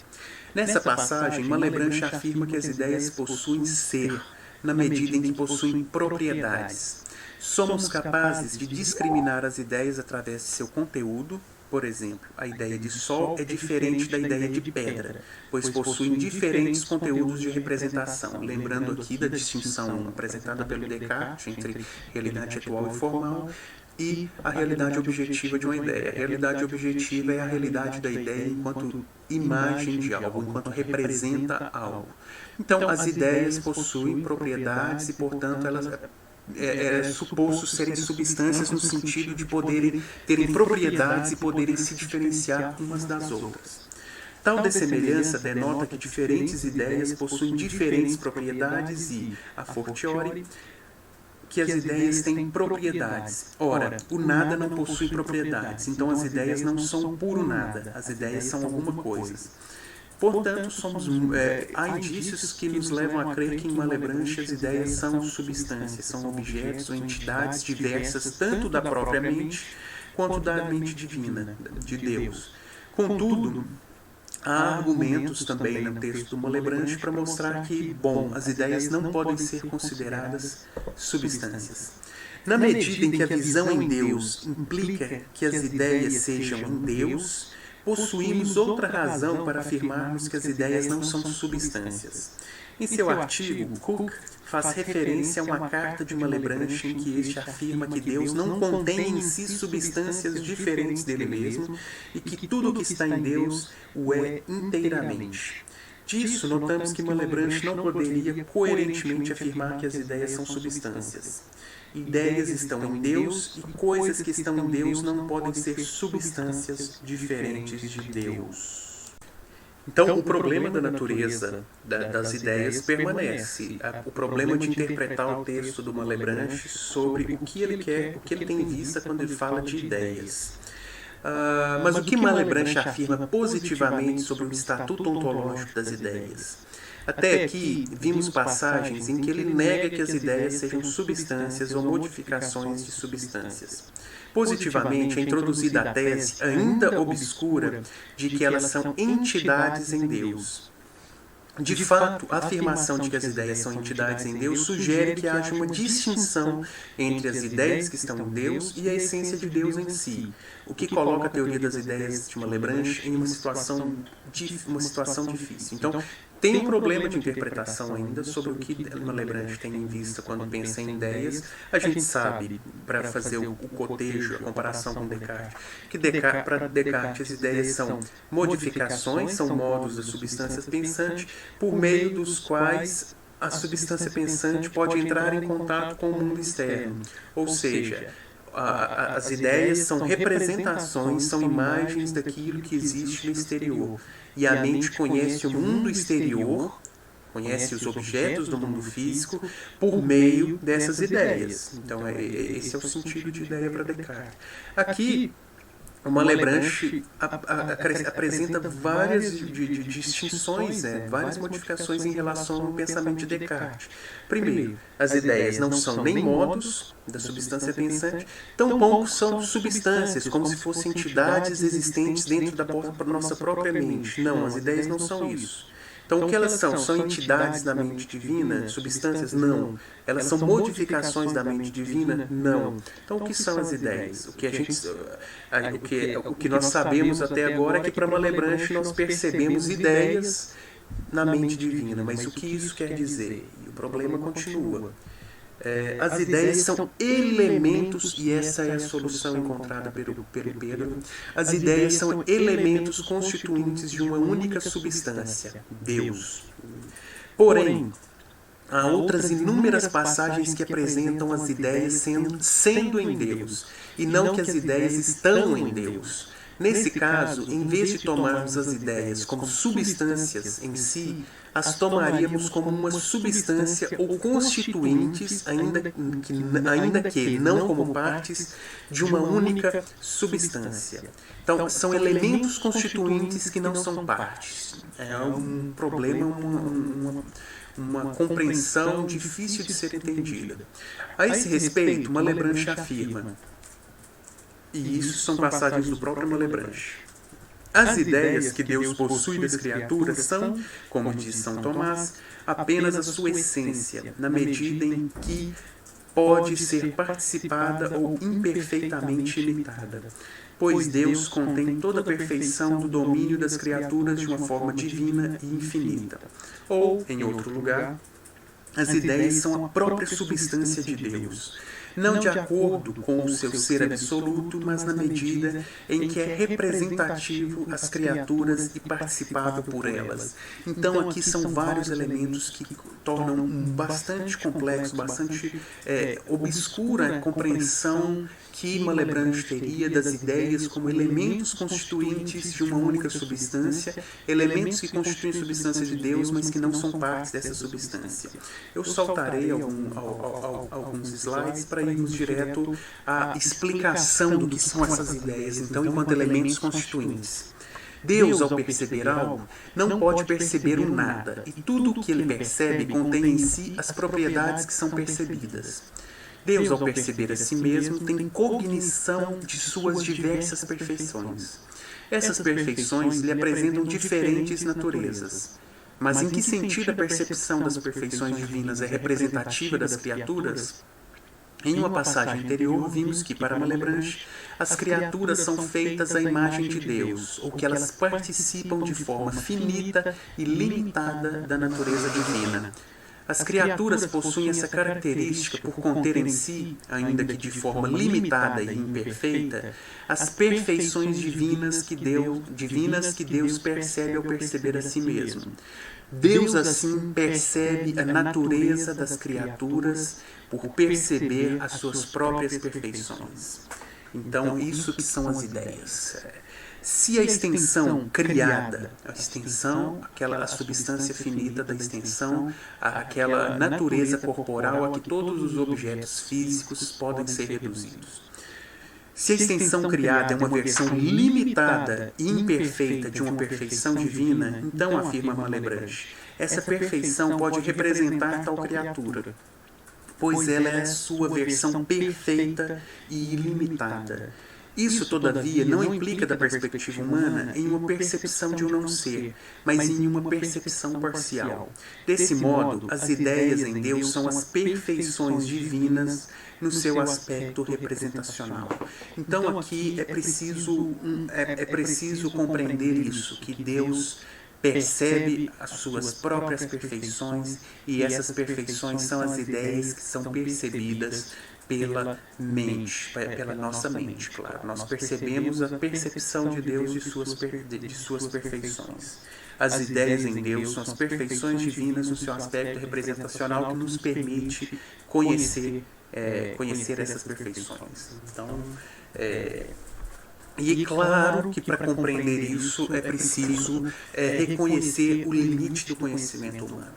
Nessa passagem, Malebranche afirma que as ideias possuem ser, na medida em que possuem propriedades. Somos capazes de discriminar as ideias através de seu conteúdo. Por exemplo, a ideia de sol é diferente da ideia de pedra, pois possuem diferentes conteúdos de representação. Lembrando aqui da distinção apresentada pelo Descartes entre realidade atual e formal e a realidade objetiva de uma ideia. A realidade objetiva é a realidade da ideia enquanto imagem de algo, enquanto representa algo. Então, as ideias possuem propriedades e, portanto, elas é suposto serem substâncias no sentido de terem propriedades e poderem se diferenciar umas das outras. Tal dessemelhança denota que diferentes ideias possuem diferentes propriedades e, a fortiori, que as ideias têm propriedades. Ora, o nada não possui propriedades, então as ideias não são puro nada, as ideias são alguma coisa. Portanto, há indícios que nos levam a crer que em Malebranche as ideias são substâncias, são objetos ou entidades diversas tanto da própria mente quanto da mente divina, de Deus. Contudo, há argumentos também no texto do Malebranche para mostrar que, as ideias não podem ser consideradas substâncias. Na medida em que a visão em Deus implica que as ideias sejam em Deus, possuímos outra razão para afirmarmos que as ideias não são substâncias. Em seu artigo, Cook faz referência a uma carta de Malebranche em que este afirma que Deus não contém em si substâncias diferentes dele mesmo e que tudo o que está em Deus o é inteiramente. Disso, notamos que Malebranche não poderia coerentemente afirmar que as ideias são substâncias. Ideias estão em Deus e coisas que estão em Deus não podem ser substâncias diferentes de Deus. Então, o problema da natureza das ideias permanece. O problema de interpretar o texto do Malebranche sobre o que ele quer, o que ele tem em vista quando ele fala de ideias. Mas o que Malebranche afirma positivamente sobre o estatuto ontológico das ideias? Até aqui, vimos passagens em que ele nega que as ideias sejam substâncias ou modificações de substâncias. Positivamente, é introduzida a tese, ainda obscura, de que elas são entidades em Deus. De fato, a afirmação de que as ideias são entidades em Deus sugere que haja uma distinção entre as ideias que estão em Deus e a essência de Deus em si, o que coloca a teoria das ideias de Malebranche em uma situação difícil. Então, tem um problema de interpretação ainda sobre o que Malebranche tem em vista quando pensa em ideias. A gente sabe, para fazer o cotejo, a comparação com Descartes, que para Descartes as ideias são modificações, são modos da substância pensante, por meio dos quais a substância pensante pode entrar em contato com o mundo externo. Ou seja, as ideias são representações, são imagens daquilo que existe no exterior. E a mente conhece o mundo exterior, conhece os objetos do mundo físico, por meio dessas ideias. Então, esse é o sentido de ideia para Descartes. Aqui, o Malebranche apresenta várias distinções, várias modificações em relação ao pensamento de Descartes. Primeiro, as ideias não são nem modos da substância pensante, tampouco são substâncias, como se fossem entidades existentes dentro da nossa própria mente. Não, as ideias não são isso. Então, o que elas são? São entidades da mente divina? Substâncias? Não. Elas são modificações da mente divina? Não. Então, o que são as ideias? O que nós sabemos até agora é que para Malebranche nós percebemos ideias na mente divina. Mas o que isso quer dizer? E o problema continua. As ideias são elementos, e essa é a solução encontrada pelo Pedro, as ideias são elementos constituintes de uma única substância, Deus. Porém, há outras inúmeras passagens que apresentam as ideias sendo em Deus, e não que as ideias estão em Deus. Nesse caso, em vez de tomarmos as ideias como substâncias em si, as tomaríamos como uma substância ou constituintes, ainda que não como partes, de uma única substância. Então, são elementos constituintes que não são partes. É um problema, uma compreensão difícil de ser entendida. A esse respeito, Malebranche afirma, e isso são passagens do próprio Malebranche: as ideias que Deus possui das criaturas são, como diz São Tomás, apenas a sua essência, na medida em que pode ser participada ou imperfeitamente imitada. Pois Deus contém toda a perfeição do domínio das criaturas de uma forma divina e infinita. Ou, em outro lugar, as ideias são a própria substância de Deus. não de acordo com o seu ser absoluto, mas na medida em que é representativo às criaturas e participável por elas. Então aqui são vários elementos que tornam bastante complexo, bastante obscura a compreensão que Malebranche teria das ideias como elementos constituintes de uma única substância, elementos que constituem a substância de Deus, mas que não são partes dessa substância. Eu saltarei alguns slides para irmos direto à explicação do que são essas ideias, então, enquanto elementos constituintes. Deus, ao perceber algo, não pode perceber o nada, e tudo o que ele percebe contém em si as propriedades que são percebidas. Deus, ao perceber a si mesmo, tem cognição de suas diversas perfeições. Essas perfeições lhe apresentam diferentes naturezas. Mas em que sentido a percepção das perfeições divinas é representativa das criaturas? Em uma passagem anterior, vimos que, para Malebranche, as criaturas são feitas à imagem de Deus, ou que elas participam de forma finita e limitada da natureza divina. As criaturas possuem essa característica por conter em si, ainda que de forma limitada e imperfeita, as perfeições divinas que Deus percebe ao perceber a si mesmo. Deus, assim, percebe a natureza das criaturas por perceber as suas próprias perfeições. Então, isso que são as ideias. Se a extensão criada, a extensão, a substância finita da extensão, aquela natureza corporal a que todos os objetos físicos podem ser reduzidos. Se a extensão criada é uma versão limitada e imperfeita de uma perfeição divina, então, afirma Malebranche, essa perfeição pode representar tal criatura, pois ela é a sua versão perfeita e ilimitada. Isso, todavia, não implica da perspectiva humana em uma percepção de um não ser, mas em uma percepção parcial. Desse modo, as ideias em Deus são as perfeições divinas no seu aspecto representacional. Então, aqui é preciso compreender isso, que Deus percebe as suas próprias perfeições, e essas perfeições são as ideias que são percebidas pela mente, pela nossa mente, claro. Nós percebemos a percepção de Deus de suas perfeições. As ideias em Deus são as perfeições divinas no seu aspecto representacional que nos permite conhecer essas perfeições. Então, e é claro que para compreender isso é preciso reconhecer o limite do conhecimento humano,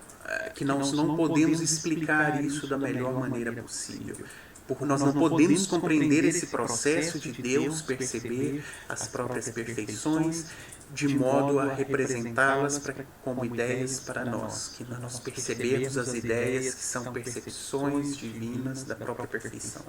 que nós não podemos explicar isso da melhor maneira possível. Porque nós não podemos compreender esse processo de Deus perceber as próprias perfeições de modo a representá-las como ideias para nós, que nós percebemos as ideias que são percepções divinas da própria perfeição.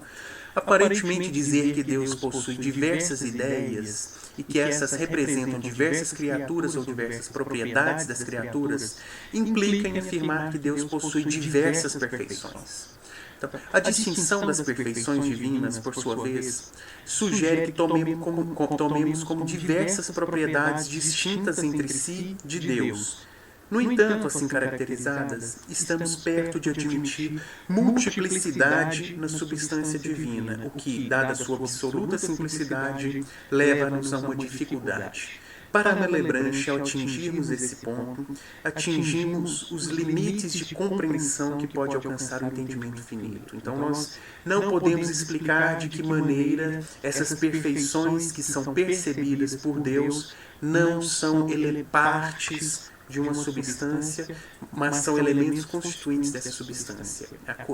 Aparentemente, dizer que Deus possui diversas ideias e que essas representam diversas criaturas ou diversas propriedades das criaturas implica em afirmar que Deus possui diversas perfeições. Então, a distinção das perfeições divinas, por sua vez, sugere que tomemos como diversas propriedades distintas entre si de Deus. No entanto, assim caracterizadas, estamos perto de admitir multiplicidade na substância divina, o que, dada sua absoluta simplicidade, leva-nos a uma dificuldade. Para Malebranche, ao atingirmos esse ponto, atingimos os limites de compreensão que pode alcançar o entendimento finito. Então, nós não podemos explicar de que maneira essas perfeições que são percebidas por Deus não são partes de uma substância, mas são elementos constituintes dessa substância.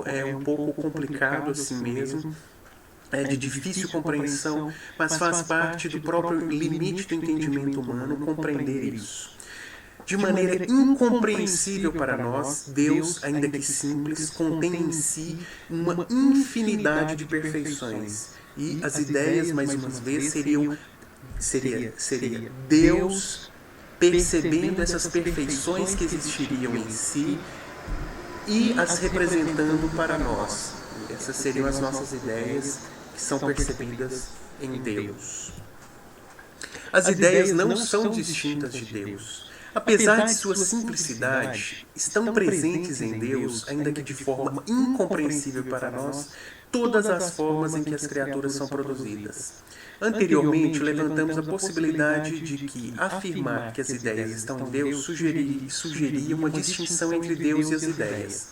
É um pouco complicado assim mesmo, é de difícil compreensão, mas faz parte do próprio limite do entendimento humano compreender isso. De maneira incompreensível para nós, Deus, ainda que simples, contém em si uma infinidade de perfeições. E as ideias, mais uma vez, seria Deus percebendo essas perfeições que existiriam em si e as representando para nós. Essas seriam as nossas ideias que são percebidas em Deus. As ideias não são distintas de Deus. Apesar de sua simplicidade, estão presentes em Deus, ainda que de forma incompreensível para nós, todas as formas em que as criaturas são produzidas. Anteriormente, levantamos a possibilidade de que afirmar que as ideias estão em Deus sugeria uma distinção entre Deus e as ideias.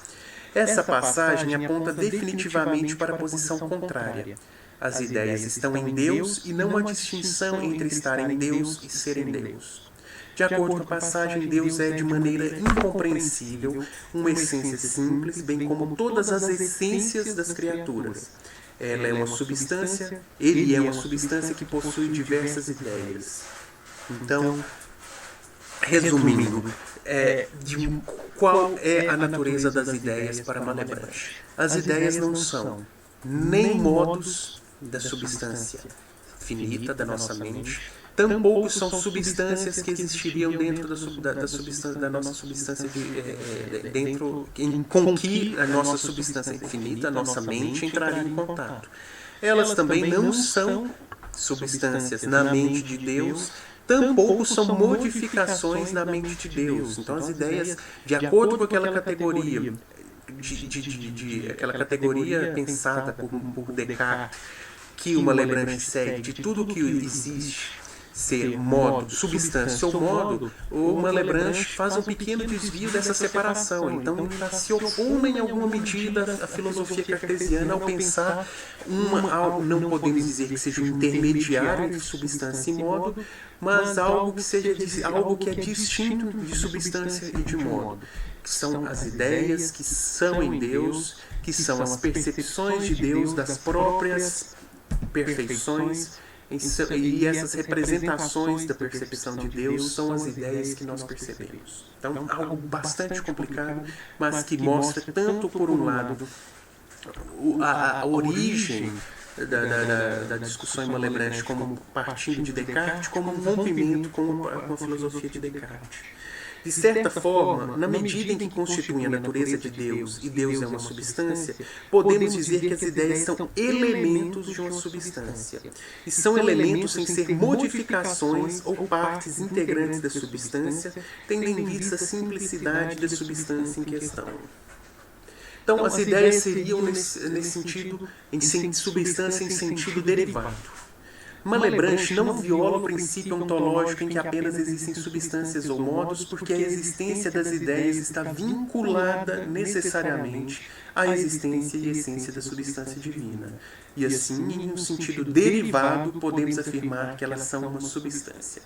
Essa passagem aponta definitivamente para a posição contrária. As ideias estão em Deus e não há distinção entre estar em Deus e ser em Deus. De acordo com a passagem, Deus é de maneira incompreensível uma essência simples, bem como todas as essências das criaturas. Ele é uma substância que possui diversas ideias. Então, resumindo, qual é a natureza das ideias para Malebranche? As ideias não são nem modos da substância finita da nossa mente, tampouco são substâncias que existiriam dentro da nossa substância com que a nossa substância infinita, a nossa mente, entraria em contato. Elas também não são substâncias na mente de Deus, tampouco são modificações na mente de Deus. Então as ideias, de acordo com aquela categoria, aquela categoria pensada por Descartes, que uma Malebranche segue, de tudo que existe ser modo, substância ou modo, o Malebranche faz um pequeno desvio dessa separação. Então, ele se opõe em alguma medida à filosofia cartesiana ao pensar não podemos dizer que seja um intermediário entre substância e modo, mas algo que é distinto de substância e de modo. Que são as ideias que são em Deus, que são as percepções de Deus das próprias perfeições, e essas representações da percepção de Deus são as ideias que nós percebemos. Então, algo bastante complicado, mas que mostra tanto, por um lado, a origem da discussão em Malebranche como partindo de Descartes, como um rompimento com a filosofia de Descartes. De certa forma, na medida em que constituem a natureza de Deus e Deus é uma substância, podemos dizer que as ideias são elementos de uma substância. E são elementos sem ser modificações ou partes integrantes da substância, tendo em vista a simplicidade da substância em questão. Então, as ideias seriam, nesse sentido, em substância em sentido derivado. Malebranche não viola o princípio ontológico em que apenas existem substâncias ou modos, porque a existência das ideias está vinculada necessariamente à existência e essência da substância divina. E assim, em um sentido derivado, podemos afirmar que elas são uma substância.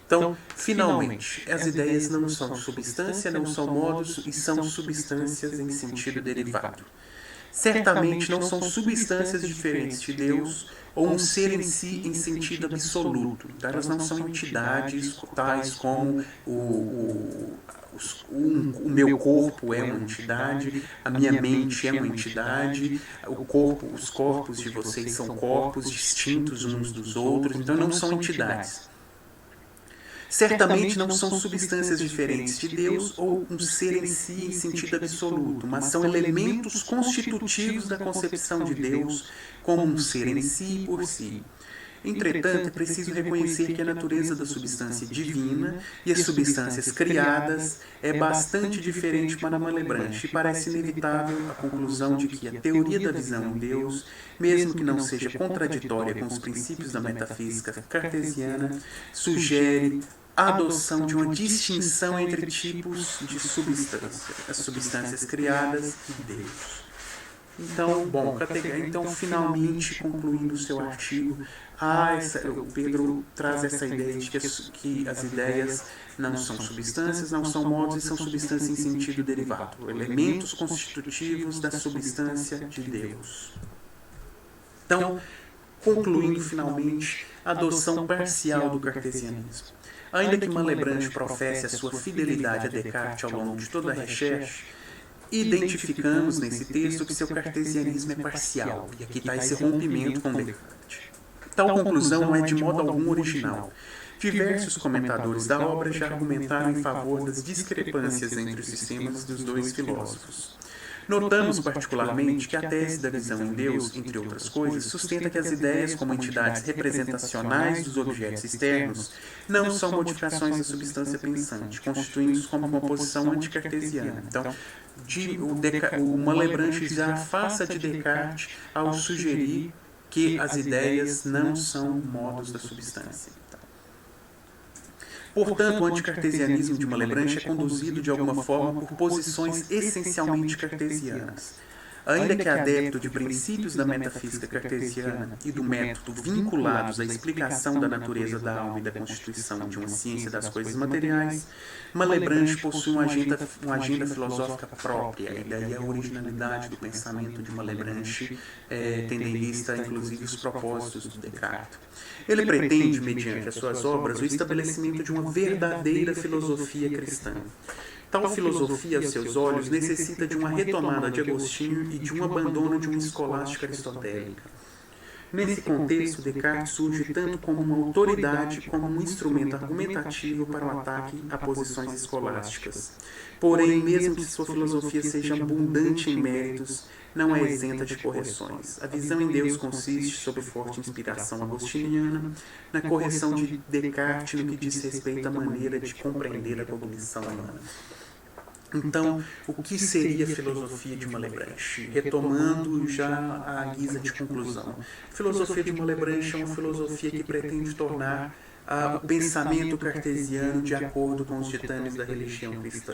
Então, finalmente, as ideias não são substância, não são modos e são substâncias em sentido derivado. Certamente não são substâncias diferentes de Deus ou um ser em si em sentido absoluto. Elas não são entidades tais como o meu corpo é uma entidade, a minha mente é uma entidade, os corpos de vocês são corpos distintos uns dos outros, então não são entidades. Certamente não são substâncias diferentes de Deus ou um ser em si em sentido absoluto, mas são elementos constitutivos da concepção de Deus como um ser em si e por si. Entretanto, é preciso reconhecer que a natureza da substância divina e as substâncias criadas é bastante diferente para Malebranche e parece inevitável a conclusão de que a teoria da visão em Deus, mesmo que não seja contraditória com os princípios da metafísica cartesiana, sugere a adoção de uma distinção entre tipos de substância, as substâncias criadas e Deus. Então, finalmente, concluindo o seu artigo, o Pedro traz essa ideia de que as ideias não são substâncias, não são modos e são substâncias em sentido derivado, elementos constitutivos da substância de Deus. Então, concluindo finalmente a adoção parcial do cartesianismo. Ainda que Malebranche professe a sua fidelidade a Descartes ao longo de toda a recherche, identificamos nesse texto que seu cartesianismo é parcial, e aqui está esse rompimento com Descartes. Tal conclusão não é de modo algum original. Diversos comentadores da obra já argumentaram em favor das discrepâncias entre os sistemas dos dois filósofos. Notamos particularmente que a tese da visão em Deus, entre outras coisas, sustenta que as ideias como entidades representacionais dos objetos externos não são modificações da substância pensante, constituindo-se como uma posição anticartesiana. Então, o Malebranche já afasta de Descartes ao sugerir que as ideias não são modos da substância. Portanto, o anticartesianismo de Malebranche é conduzido de alguma forma por posições essencialmente cartesianas. Ainda que adepto de princípios da metafísica cartesiana e do método vinculados à explicação da natureza da alma e da constituição de uma ciência das coisas materiais, Malebranche possui uma agenda filosófica própria, e daí a originalidade do pensamento de Malebranche, tendo em vista, inclusive, os propósitos do Descartes. Ele pretende, mediante as suas obras, o estabelecimento de uma verdadeira filosofia cristã. Tal filosofia, aos seus olhos, necessita de uma retomada de Agostinho e de um abandono de uma escolástica aristotélica. Nesse contexto, Descartes surge tanto como uma autoridade como um instrumento argumentativo para o ataque a posições escolásticas. Porém, mesmo que sua filosofia seja abundante em méritos, não é isenta de correções. A visão em Deus consiste, sob forte inspiração agostiniana, na correção de Descartes no que diz respeito à maneira de compreender a cognição humana. Então, o que seria a filosofia de Malebranche? Retomando já a guisa de conclusão. A filosofia de Malebranche é uma filosofia que pretende tornar o pensamento cartesiano de acordo com os ditames da religião cristã.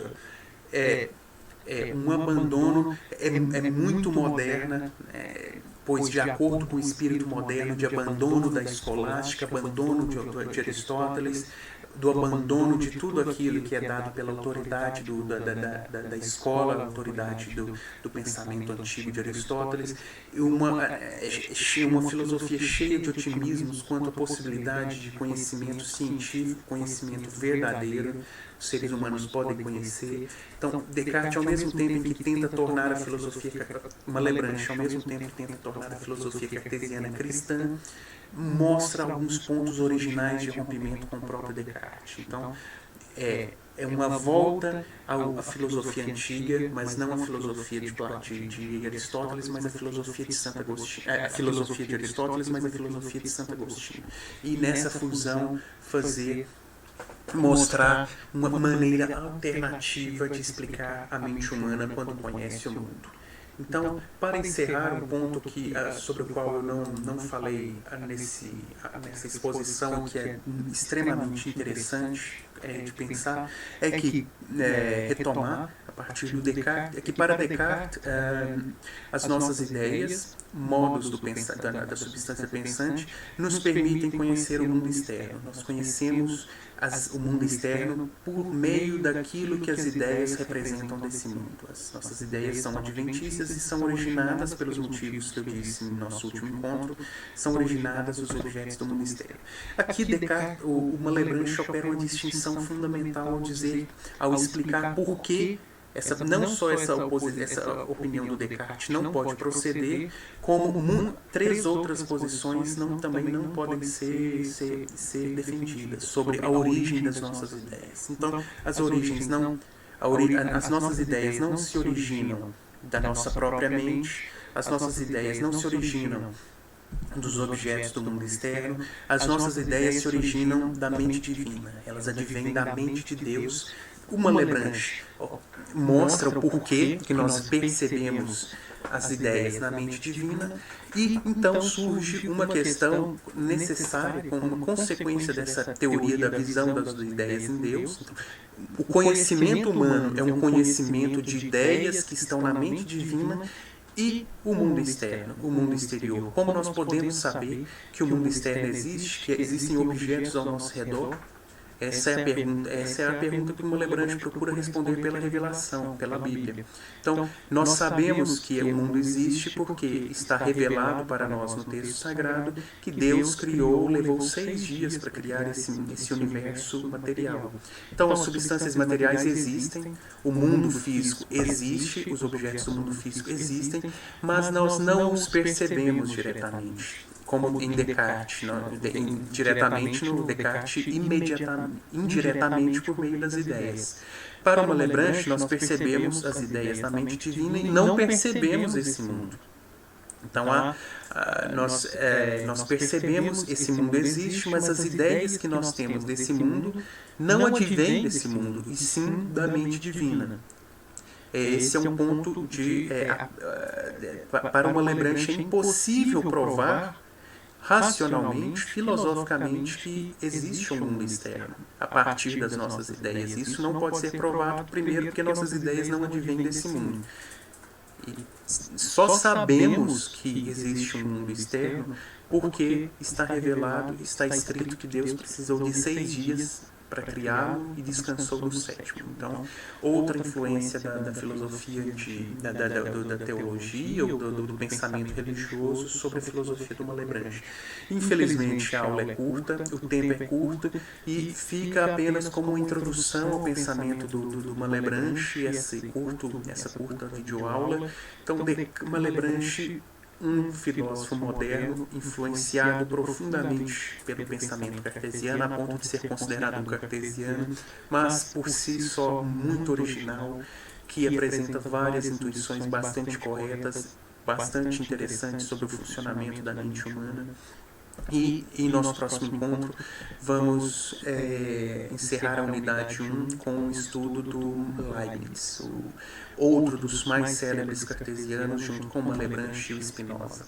Um abandono, é muito moderna, pois de acordo com o espírito moderno de abandono da escolástica, abandono de Aristóteles, do abandono de tudo aquilo que é dado pela autoridade da escola, a autoridade do pensamento antigo de Aristóteles, uma filosofia cheia de otimismos quanto à possibilidade de conhecimento científico, conhecimento verdadeiro, os seres humanos podem conhecer. Então, Descartes, ao mesmo tempo em que tenta tornar a filosofia Malebranche, ao mesmo tempo que tenta tornar a filosofia cartesiana cristã, mostra alguns pontos originais de rompimento com o próprio Descartes. Então, é uma volta à filosofia antiga, mas não a filosofia de Aristóteles, mas a filosofia de Santo Agostinho. A filosofia de Aristóteles, mas a filosofia de Santo Agostinho. E nessa fusão mostrar uma maneira alternativa de explicar a mente humana quando conhece o mundo. Então, para encerrar, um ponto sobre o qual eu não falei nessa exposição, que é extremamente interessante de pensar, é que retomar, a partir do Descartes, é que para Descartes, as nossas ideias, modos da substância pensante, nos permitem conhecer o mundo externo. Nós conhecemos o mundo externo por meio daquilo que as ideias representam desse mundo. As nossas ideias são adventícias e são originadas pelos motivos que eu disse no nosso último encontro, são originadas os objetos do mundo externo. Aqui Descartes, o Malebranche opera uma distinção fundamental ao explicar por que não só essa opinião do Descartes não pode proceder, como três outras posições também não podem ser defendidas sobre a origem das nossas ideias. Então, as nossas ideias não se originam da nossa própria mente, as nossas ideias não se originam dos objetos do mundo externo, as nossas ideias se originam da mente divina, elas advêm da mente de Deus. O Malebranche mostra o porquê que nós percebemos as ideias na mente divina, e então surge uma questão necessária, como uma consequência dessa teoria da visão das ideias em Deus. O conhecimento humano é um conhecimento de ideias que estão na mente divina e o mundo externo, o mundo exterior. Como nós podemos saber que o mundo externo existe, que existem objetos ao nosso redor? Essa é a pergunta que o Malebranche procura responder pela revelação, pela Bíblia. Então, nós sabemos que o mundo existe porque está revelado para nós no texto sagrado que Deus levou 6 dias para criar esse universo material. Então, as substâncias materiais existem, o mundo físico existe, os objetos do mundo físico existem, mas nós não os percebemos diretamente. como em Descartes, diretamente no Descartes, indiretamente por meio das ideias. Para uma Malebranche, nós percebemos as ideias da mente divina e não percebemos esse mundo. Então, nós percebemos esse mundo existe, mas as ideias que nós temos desse mundo não advêm desse mundo, e sim da mente divina. Esse é um ponto para uma Malebranche é impossível provar racionalmente, filosoficamente, que existe um mundo externo a partir das nossas ideias. Isso não pode ser provado, primeiro, porque nossas ideias não advêm desse mundo. E só sabemos que existe um mundo externo porque está revelado, está escrito que Deus precisou de 6 dias para criá-lo e descansou no 7º. Então, outra influência da filosofia, da teologia ou do pensamento religioso sobre a filosofia do Malebranche. Infelizmente, a aula é curta, o tempo é curto e fica apenas como uma introdução ao pensamento do Malebranche, essa curta videoaula. Então, Malebranche, um filósofo moderno influenciado profundamente pelo pensamento cartesiano, a ponto de ser considerado um cartesiano, mas por si só muito original, que apresenta várias intuições bastante corretas, bastante interessantes sobre o funcionamento da mente humana. E em nosso próximo encontro vamos encerrar a unidade 1 com o estudo do Leibniz, outro dos mais célebres cartesianos, junto com Malebranche e Spinoza.